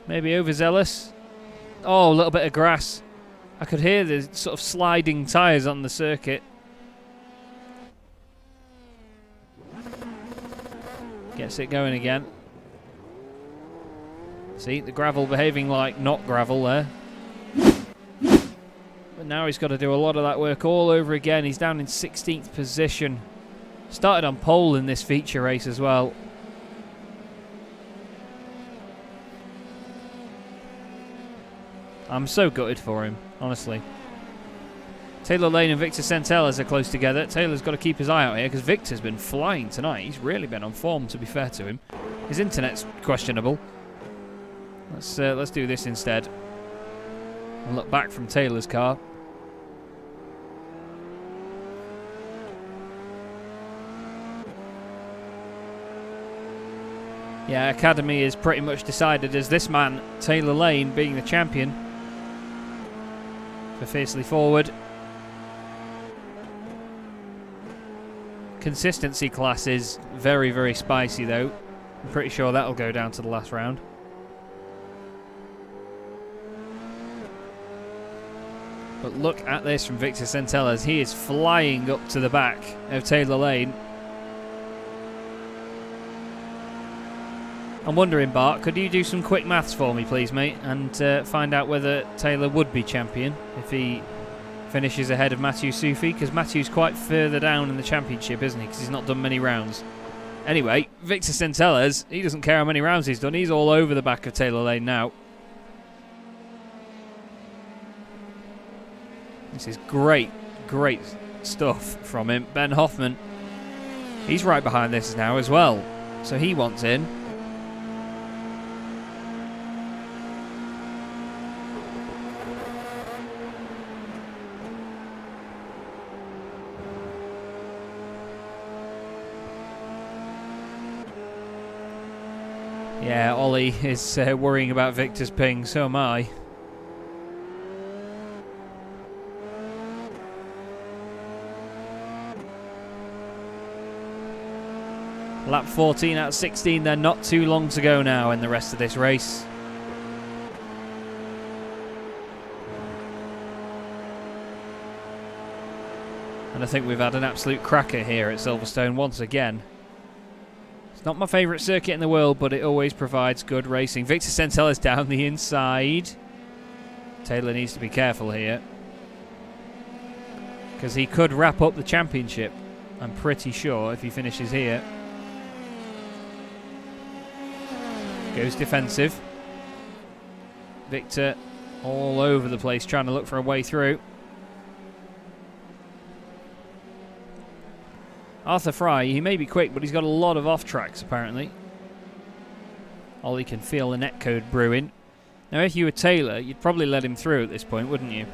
Maybe overzealous. Oh, a little bit of grass. I could hear the sort of sliding tyres on the circuit. Gets it going again. See, the gravel behaving like not gravel there. But now he's got to do a lot of that work all over again. He's down in 16th position. Started on pole in this feature race as well. I'm so gutted for him, honestly. Taylor Lane and Victor Centellas are close together. Taylor's got to keep his eye out here because Victor's been flying tonight. He's really been on form, to be fair to him. His internet's questionable. Let's do this instead. And look back from Taylor's car. Yeah, Academy is pretty much decided as this man, Taylor Lane, being the champion. For Fiercely Forward. Consistency class is very, very spicy though. I'm pretty sure that'll go down to the last round. But look at this from Victor Centellas. He is flying up to the back of Taylor Lane. I'm wondering, Bart, could you do some quick maths for me, please, mate, and find out whether Taylor would be champion if he finishes ahead of Matthew Sufi, because Matthew's quite further down in the championship, isn't he, because he's not done many rounds. Anyway, Victor Centellas, he doesn't care how many rounds he's done. He's all over the back of Taylor Lane now. This is great, great stuff from him. Ben Hoffman He's right behind this now as well, so he wants in. Yeah, Ollie is worrying about Victor's ping, so am I. Lap 14 out of 16, then not too long to go now in the rest of this race. And I think we've had an absolute cracker here at Silverstone once again. It's not my favourite circuit in the world, but it always provides good racing. Victor Centella's down the inside. Taylor needs to be careful here, because he could wrap up the championship, I'm pretty sure, if he finishes here. Goes defensive. Victor all over the place trying to look for a way through. Arthur Frye, he may be quick, but he's got a lot of off tracks apparently. Ollie can feel the netcode brewing. Now if you were Taylor, you'd probably let him through at this point, wouldn't you?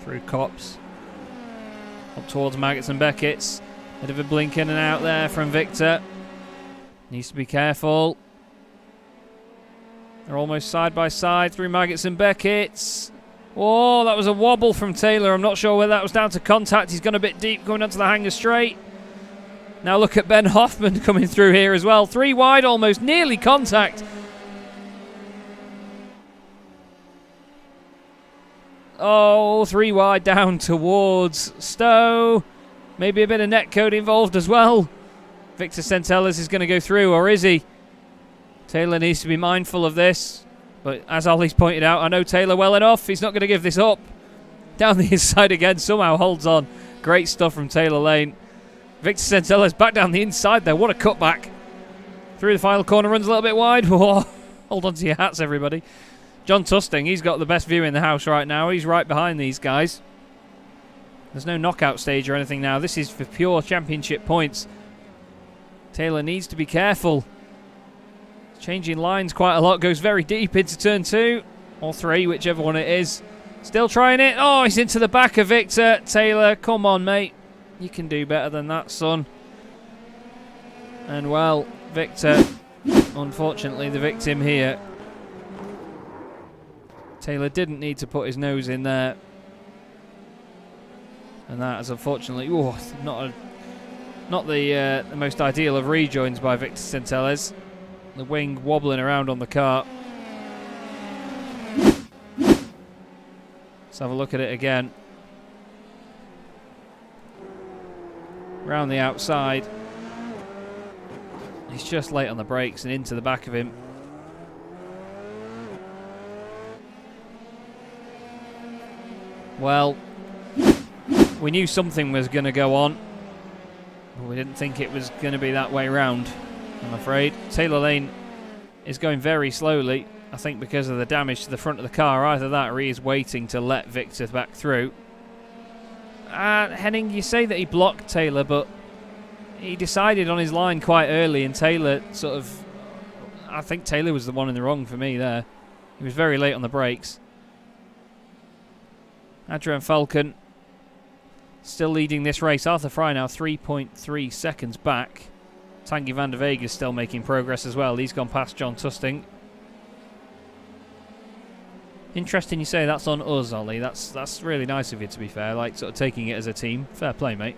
Through Copse. Up towards Maggots and Beckett's. Bit of a blink in and out there from Victor. Needs to be careful. They're almost side by side through Maggots and Beckett's. Oh, that was a wobble from Taylor. I'm not sure whether that was down to contact. He's gone a bit deep going onto the hanger straight. Now look at Ben Hoffman coming through here as well. 3 wide almost, nearly contact. Oh, 3 wide down towards Stowe. Maybe a bit of netcode involved as well. Victor Centellas is going to go through, or is he? Taylor needs to be mindful of this. But as Ollie's pointed out, I know Taylor well enough. He's not going to give this up. Down the inside again, somehow holds on. Great stuff from Taylor Lane. Victor Centellas back down the inside there. What a cutback. Through the final corner, runs a little bit wide. Whoa. Hold on to your hats, everybody. John Tusting, he's got the best view in the house right now. He's right behind these guys. There's no knockout stage or anything now. This is for pure championship points. Taylor needs to be careful. Changing lines quite a lot. Goes very deep into turn 2. Or 3, whichever one it is. Still trying it. Oh, he's into the back of Victor. Taylor, come on, mate. You can do better than that, son. And, well, Victor, unfortunately, the victim here. Taylor didn't need to put his nose in there. And that is unfortunately not the most ideal of rejoins by Victor Centelles. The wing wobbling around on the car. Let's have a look at it again. Round the outside. He's just late on the brakes and into the back of him. Well, we knew something was going to go on, but we didn't think it was going to be that way round, I'm afraid. Taylor Lane is going very slowly, I think because of the damage to the front of the car. Either that or he is waiting to let Victor back through. Henning, you say that he blocked Taylor, but he decided on his line quite early, and Taylor sort of... I think Taylor was the one in the wrong for me there. He was very late on the brakes. Adrian Falcon still leading this race. Arthur Frye now 3.3 seconds back. Tanguy van der Veeg is still making progress as well. He's gone past John Tusting. Interesting you say that's on us, Ollie. That's really nice of you, to be fair. Like, sort of taking it as a team. Fair play, mate.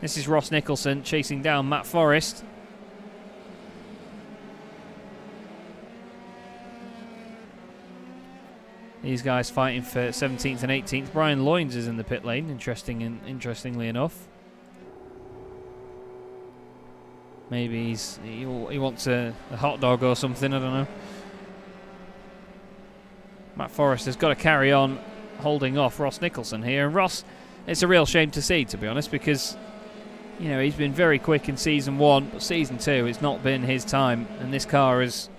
This is Ross Nicholson chasing down Matt Forrest. These guys fighting for 17th and 18th. Brian Loynes is in the pit lane, interestingly enough. Maybe he wants a hot dog or something, I don't know. Matt Forrest has got to carry on holding off Ross Nicholson here. And Ross, it's a real shame to see, to be honest, because, you know, he's been very quick in Season 1, but Season 2, it's not been his time. And this car is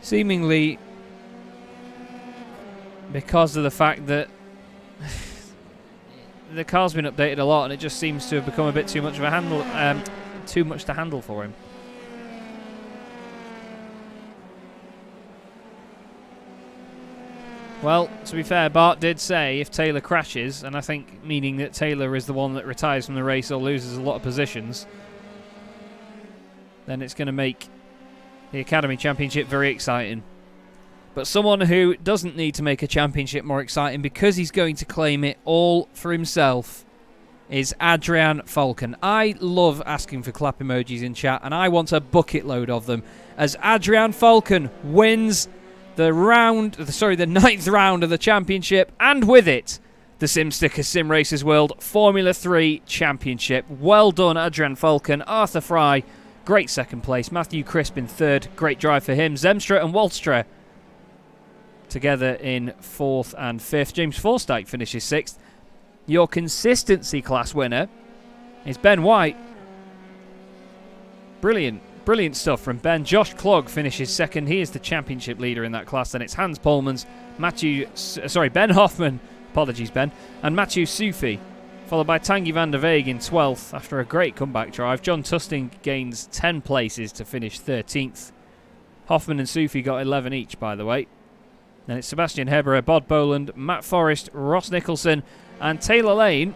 Seemingly because of the fact that the car's been updated a lot, and it just seems to have become a bit too much of a handle, too much to handle for him. Well, to be fair, Bart did say if Taylor crashes, and I think meaning that Taylor is the one that retires from the race or loses a lot of positions, then it's going to make the Academy Championship very exciting. But someone who doesn't need to make a championship more exciting because he's going to claim it all for himself is Adrian Falcon. I love asking for clap emojis in chat, and I want a bucket load of them as Adrian Falcon wins the ninth round of the championship, and with it, the Simracers World Formula 3 Championship. Well done, Adrian Falcon. Arthur Frye, great second place. Matthew Crisp in third, great drive for him. Zemstra and Walstra together in fourth and fifth. James Forsyth finishes sixth. Your consistency class winner is Ben White. Brilliant stuff from Ben. Josh Klug finishes second. He is the championship leader in that class. Then it's Hans Polmans, Ben Hoffman, apologies Ben, and Mathieu Sufi, followed by Tanguy van der Weeg in 12th after a great comeback drive. John Tusting gains 10 places to finish 13th. Hoffman and Sufi got 11 each, by the way. Then it's Sebastian Heberer, Bod Boland, Matt Forrest, Ross Nicholson, and Taylor Lane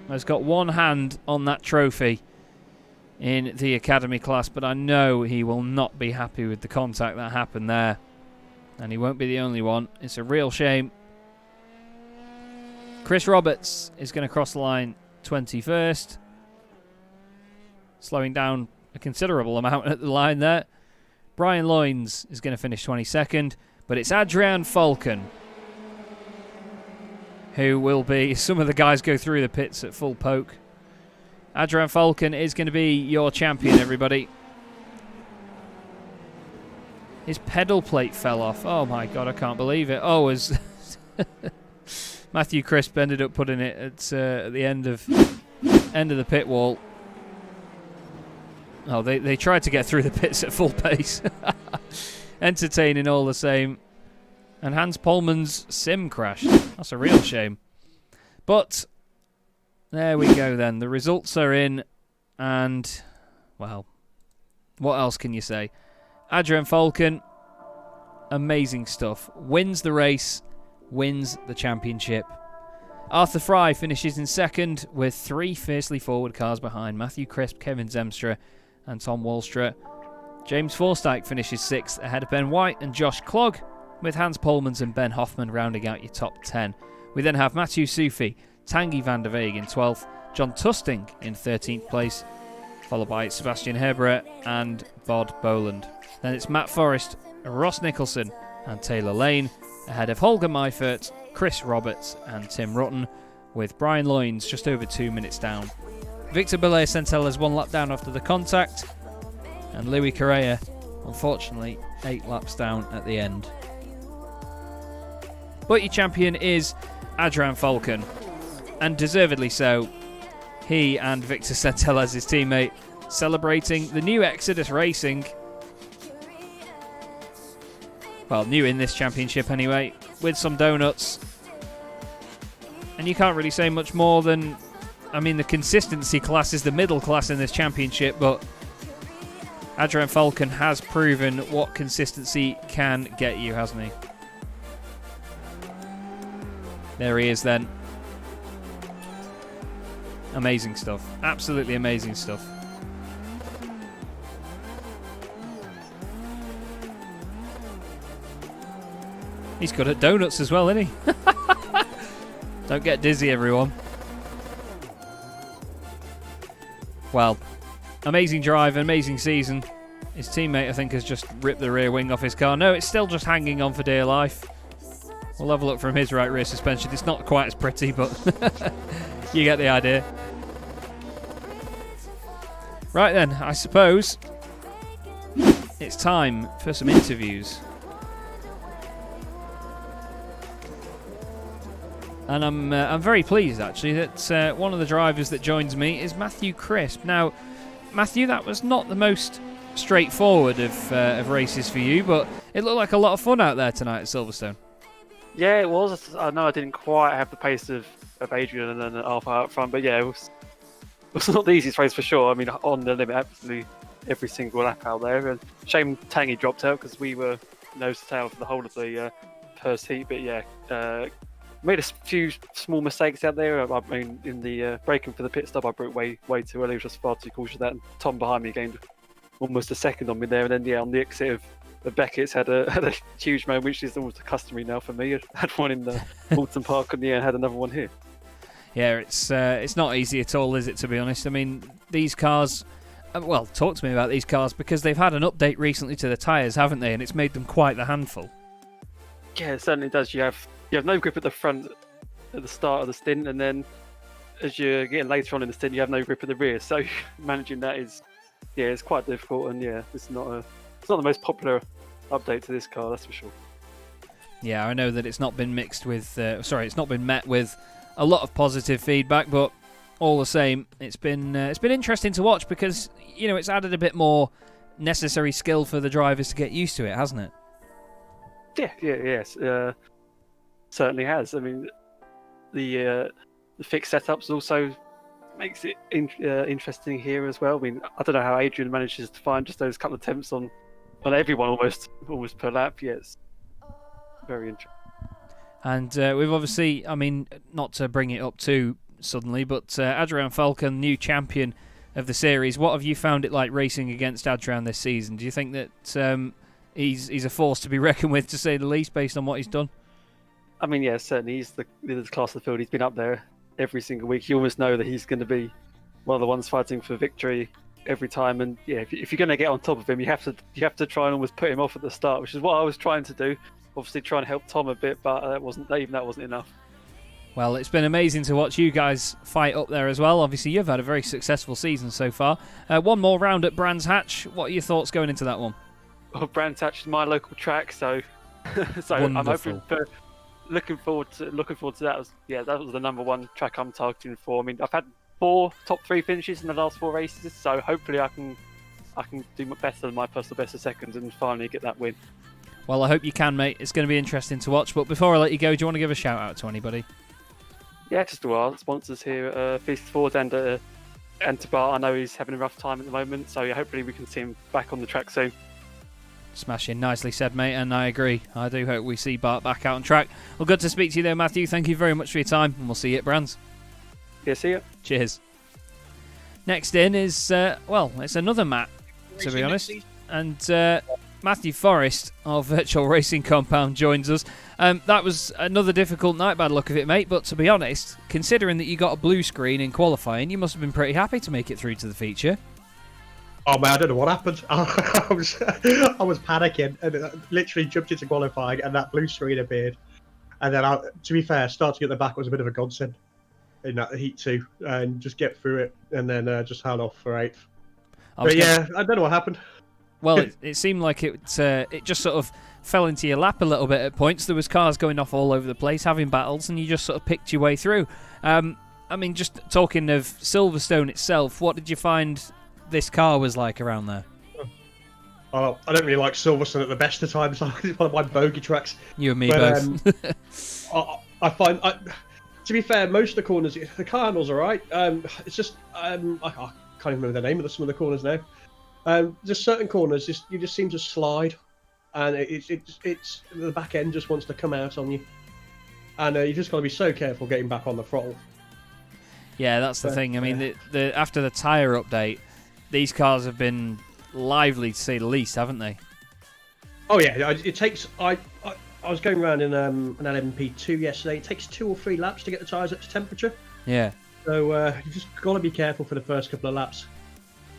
has got one hand on that trophy in the Academy class, but I know he will not be happy with the contact that happened there. And he won't be the only one. It's a real shame. Chris Roberts is going to cross the line 21st, slowing down a considerable amount at the line there. Brian Loynes is going to finish 22nd, but it's Adrian Falcon who will be... Some of the guys go through the pits at full poke. Adrian Falcon is going to be your champion, everybody. His pedal plate fell off. Oh my god, I can't believe it. Oh, as Matthew Crisp ended up putting it at the end of the pit wall. Oh, they tried to get through the pits at full pace. Entertaining all the same. And Hans Polman's sim crashed. That's a real shame. But there we go then. The results are in, and, well, what else can you say? Adrian Falcon, amazing stuff. Wins the race, wins the championship. Arthur Frye finishes in second with three fiercely forward cars behind. Matthew Crisp, Kevin Zemstra and Tom Walstra. James Forsyth finishes sixth ahead of Ben White and Josh Klug, with Hans Polmans and Ben Hoffman rounding out your top 10. We then have Mathieu Sufi, Tanguy van der Weeg in 12th, John Tusting in 13th place, followed by Sebastian Heberer and Bod Boland. Then it's Matt Forrest, Ross Nicholson and Taylor Lane, ahead of Holger Meifert, Chris Roberts and Tim Rutten, with Brian Loynes just over 2 minutes down. Victor Belair-Centella is 1 lap down after the contact, and Louis Correa, unfortunately, 8 laps down at the end. But your champion is Adrian Falcon, and deservedly so. He and Victor Centella as his teammate, celebrating the new Exodus Racing. Well, new in this championship anyway, with some donuts. And you can't really say much more than, I mean, the consistency class is the middle class in this championship, but Adrian Falcon has proven what consistency can get you, hasn't he? There he is then. Amazing stuff. Absolutely amazing stuff. He's good at donuts as well, isn't he? Don't get dizzy, everyone. Well, amazing drive, amazing season. His teammate, I think, has just ripped the rear wing off his car. No, it's still just hanging on for dear life. We'll have a look from his right rear suspension. It's not quite as pretty, but you get the idea. Right then, I suppose it's time for some interviews. And I'm very pleased, actually, that one of the drivers that joins me is Matthew Crisp. Now, Matthew, that was not the most straightforward of races for you, but it looked like a lot of fun out there tonight at Silverstone. Yeah, it was. I know I didn't quite have the pace of Adrian and then Alpha out front, but yeah, it was not the easiest race for sure. I mean, on the limit, absolutely every single lap out there. And shame Tangy dropped out because we were nose to tail for the whole of the first heat. But yeah, made a few small mistakes out there. I mean, in the braking for the pit stop, I broke way too early. It was just far too cautious of that. And Tom behind me gained almost a second on me there. And then on the exit of Beckett's had a huge moment, which is almost a customary now for me. I had one in the Alton Park and had another one here. Yeah, it's not easy at all, is it, to be honest? I mean, these cars... Well, talk to me about these cars, because they've had an update recently to the tyres, haven't they? And it's made them quite the handful. Yeah, it certainly does. You have no grip at the front at the start of the stint, and then as you're getting later on in the stint, you have no grip at the rear. So managing that is, it's quite difficult, and it's not the most popular update to this car, that's for sure. Yeah, I know that it's not been met with a lot of positive feedback, but all the same, it's been interesting to watch because it's added a bit more necessary skill for the drivers to get used to it, hasn't it? Yes, certainly has. I mean, the fixed setups also makes it interesting here as well. I mean, I don't know how Adrian manages to find just those couple of attempts on everyone almost per lap. Yes, very interesting. And we've obviously, I mean, not to bring it up too suddenly, but Adrian Falcon, new champion of the series. What have you found it like racing against Adrian this season? Do you think that he's a force to be reckoned with, to say the least, based on what he's done? I mean, yeah, certainly he's the class of the field. He's been up there every single week. You almost know that he's going to be one of the ones fighting for victory every time. And if you're going to get on top of him, you have to try and almost put him off at the start, which is what I was trying to do. Obviously, trying to help Tom a bit, but that wasn't enough. Well, it's been amazing to watch you guys fight up there as well. Obviously, you've had a very successful season so far. One more round at Brands Hatch. What are your thoughts going into that one? Well, Brands Hatch is my local track, so I'm hoping looking forward to that. That was the number one track I'm targeting for. I mean, I've had 4 top 3 finishes in the last 4 races, so hopefully I can do better than my personal best of seconds and finally get that win. Well, I hope you can, mate. It's going to be interesting to watch. But before I let you go, do you want to give a shout out to anybody? Yeah, just to our sponsors here at Feast Ford and to Bart. I know he's having a rough time at the moment, so hopefully we can see him back on the track soon. Smashing, nicely said, mate, and I agree. I do hope we see Bart back out on track. Well, good to speak to you there, Matthew. Thank you very much for your time, and we'll see you at Brands. Yeah, see you. Cheers. Next in is, it's another Matt, to be honest. And Matthew Forrest of Virtual Racing Compound joins us. That was another difficult night by the look of it, mate, but to be honest, considering that you got a blue screen in qualifying, you must have been pretty happy to make it through to the feature. Oh man, I don't know what happened. I was panicking and literally jumped into qualifying and that blue screen appeared. And then, to be fair, starting at the back was a bit of a godsend in that heat 2 and just get through it and then just held off for 8th. But I don't know what happened. Well, it seemed like it just sort of fell into your lap a little bit at points. There was cars going off all over the place, having battles, and you just sort of picked your way through. I mean, just talking of Silverstone itself, what did you find this car was like around there? I don't really like Silverstone at the best of times. It's one of my bogey tracks. You and me both. I find, to be fair, most of the corners, the car handle's all right. It's just, I can't even remember the name of some of the corners now. There's certain corners you just seem to slide, and it's the back end just wants to come out on you, and you just got to be so careful getting back on the throttle. Yeah, that's the thing. I mean, the after the tyre update, these cars have been lively to say the least, haven't they? Oh yeah, it takes. I was going around in an LMP2 yesterday. It takes 2 or 3 laps to get the tyres up to temperature. Yeah. So you just got to be careful for the first couple of laps.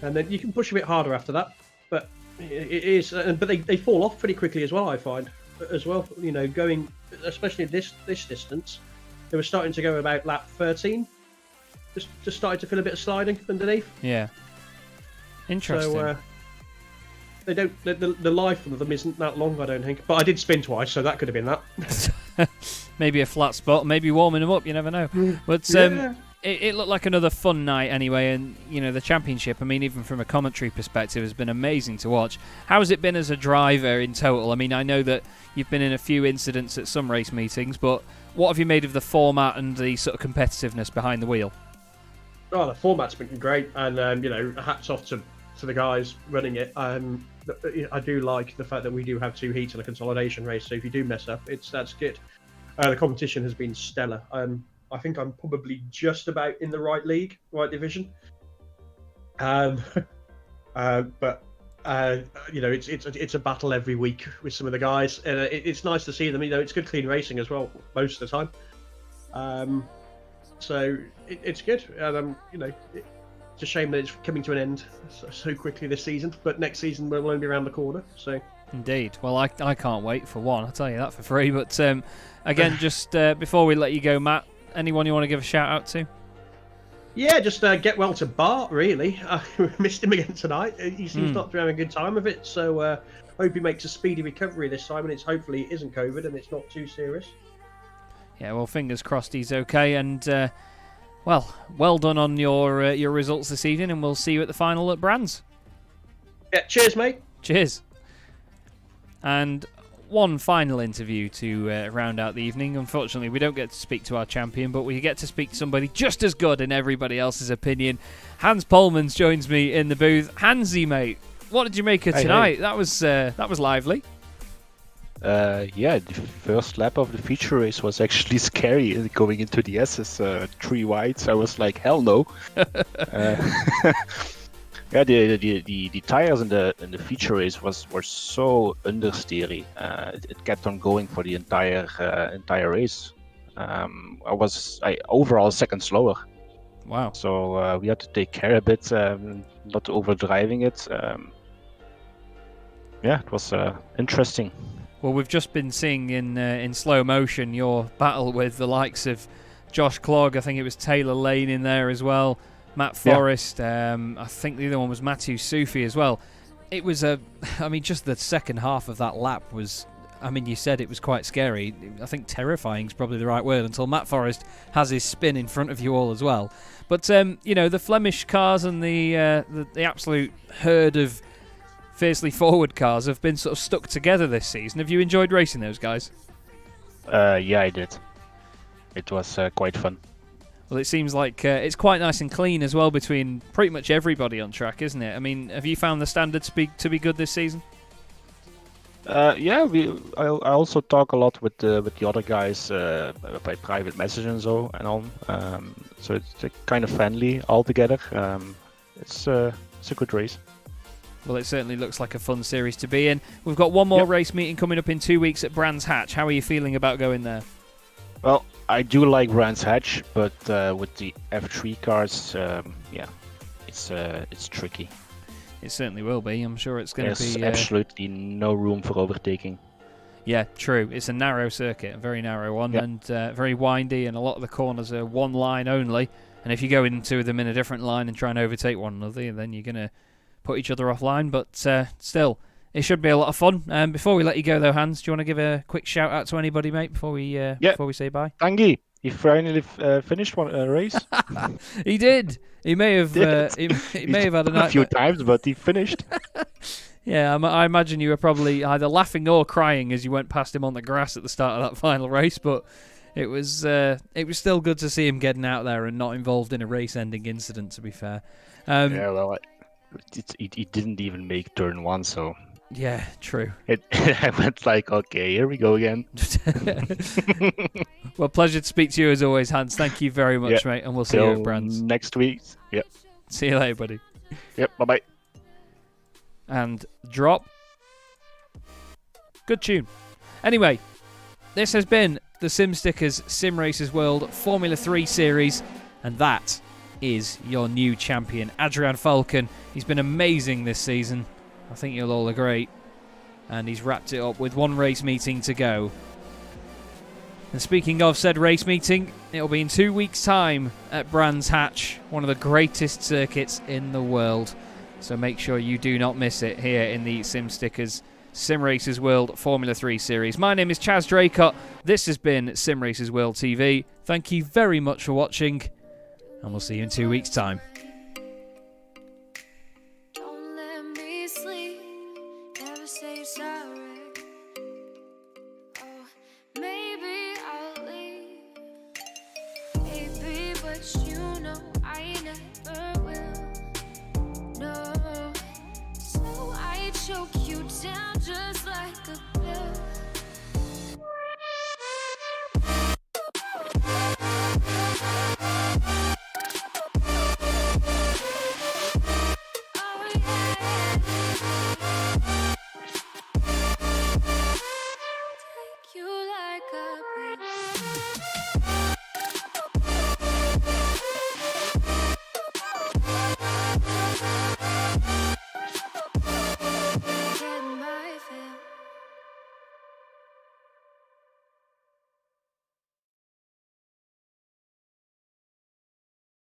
And then you can push a bit harder after that, but it is. But they fall off pretty quickly as well. I find as well. Going especially this distance, they were starting to go about lap 13. Just started to feel a bit of sliding underneath. Yeah. Interesting. So they don't. The life of them isn't that long, I don't think. But I did spin twice, so that could have been that. Maybe a flat spot, maybe warming them up. You never know. But it looked like another fun night anyway, and the championship, I mean, even from a commentary perspective, has been amazing to watch. How has it been as a driver in total? I mean, I know that you've been in a few incidents at some race meetings, but what have you made of the format and the sort of competitiveness behind the wheel? Oh, the format's been great, and hats off to the guys running it. I do like the fact that we do have 2 heats and a consolidation race, so if you do mess up, that's good. The competition has been stellar. I think I'm probably just about in the right league, right division. But it's a battle every week with some of the guys, and it's nice to see them. It's good, clean racing as well most of the time. So it's good, and it's a shame that it's coming to an end so quickly this season. But next season will only be around the corner. So indeed, well, I can't wait for one. I'll tell you that for free. But again, just before we let you go, Matt, anyone you want to give a shout out to? Yeah, just get well to Bart, really. We missed him again tonight. He seems not to be having a good time of it, so hope he makes a speedy recovery this time, and hopefully it isn't COVID and it's not too serious. Yeah, well, fingers crossed he's okay, and well done on your results this evening, and we'll see you at the final at Brands. Yeah, cheers, mate. Cheers. And one final interview to round out the evening. Unfortunately, we don't get to speak to our champion, but we get to speak to somebody just as good in everybody else's opinion. Hans Polmans joins me in the booth. Hansy, mate, what did you make of tonight? Hey. That was lively. The first lap of the feature race was actually scary. Going into the S's 3 wides, I was like, hell no. Yeah, the tires in the feature race were so understeery. It kept on going for the entire race. I was overall second slower. Wow. So we had to take care a bit, not overdriving it. It was interesting. Well, we've just been seeing in slow motion your battle with the likes of Josh Clogg. I think it was Taylor Lane in there as well. Matt Forrest, I think the other one was Matthew Sufi as well. It was just the second half of that lap was, you said it was quite scary. I think terrifying is probably the right word until Matt Forrest has his spin in front of you all as well. But, the Flemish cars and the absolute herd of fiercely forward cars have been sort of stuck together this season. Have you enjoyed racing those guys? Yeah, I did. It was quite fun. Well, it seems like it's quite nice and clean as well between pretty much everybody on track, isn't it? I mean, have you found the standard to be good this season? I also talk a lot with the other guys by private message and so on. So it's kind of friendly altogether. It's a good race. Well, it certainly looks like a fun series to be in. We've got one more race meeting coming up in 2 weeks at Brands Hatch. How are you feeling about going there? Well, I do like Brands Hatch, but with the F3 cars, it's tricky. It certainly will be. I'm sure it's going to be... There's absolutely no room for overtaking. Yeah, true. It's a narrow circuit, a very narrow one, and very windy, and a lot of the corners are one line only. And if you go into them in a different line and try and overtake one another, then you're going to put each other offline. But still, it should be a lot of fun. Before we let you go, though, Hans, do you want to give a quick shout out to anybody, mate, before we say bye? Tanguy, he finally finished one race. He did. He may have. He may have had a few times, but he finished. Yeah, I imagine you were probably either laughing or crying as you went past him on the grass at the start of that final race. But it was still good to see him getting out there and not involved in a race-ending incident. To be fair. He didn't even make turn 1, so. Yeah, true. I went like, okay, here we go again. Well, pleasure to speak to you as always, Hans. Thank you very much, mate, and we'll see you at Brands next week. Yep. See you later, buddy. Yep. Bye-bye. And drop. Good tune. Anyway, this has been the SimStickers Simracersworld Formula 3 series, and that is your new champion, Adrian Falcon. He's been amazing this season. I think you'll all agree. And he's wrapped it up with one race meeting to go. And speaking of said race meeting, it'll be in 2 weeks' time at Brands Hatch, one of the greatest circuits in the world. So make sure you do not miss it here in the SimStickers Simracersworld Formula 3 series. My name is Chaz Draycott. This has been Simracersworld TV. Thank you very much for watching, and we'll see you in 2 weeks' time. Don't let me sleep, never say you're sorry. Oh, maybe I'll leave, baby, but you know I never will. No, so I choke you down just like a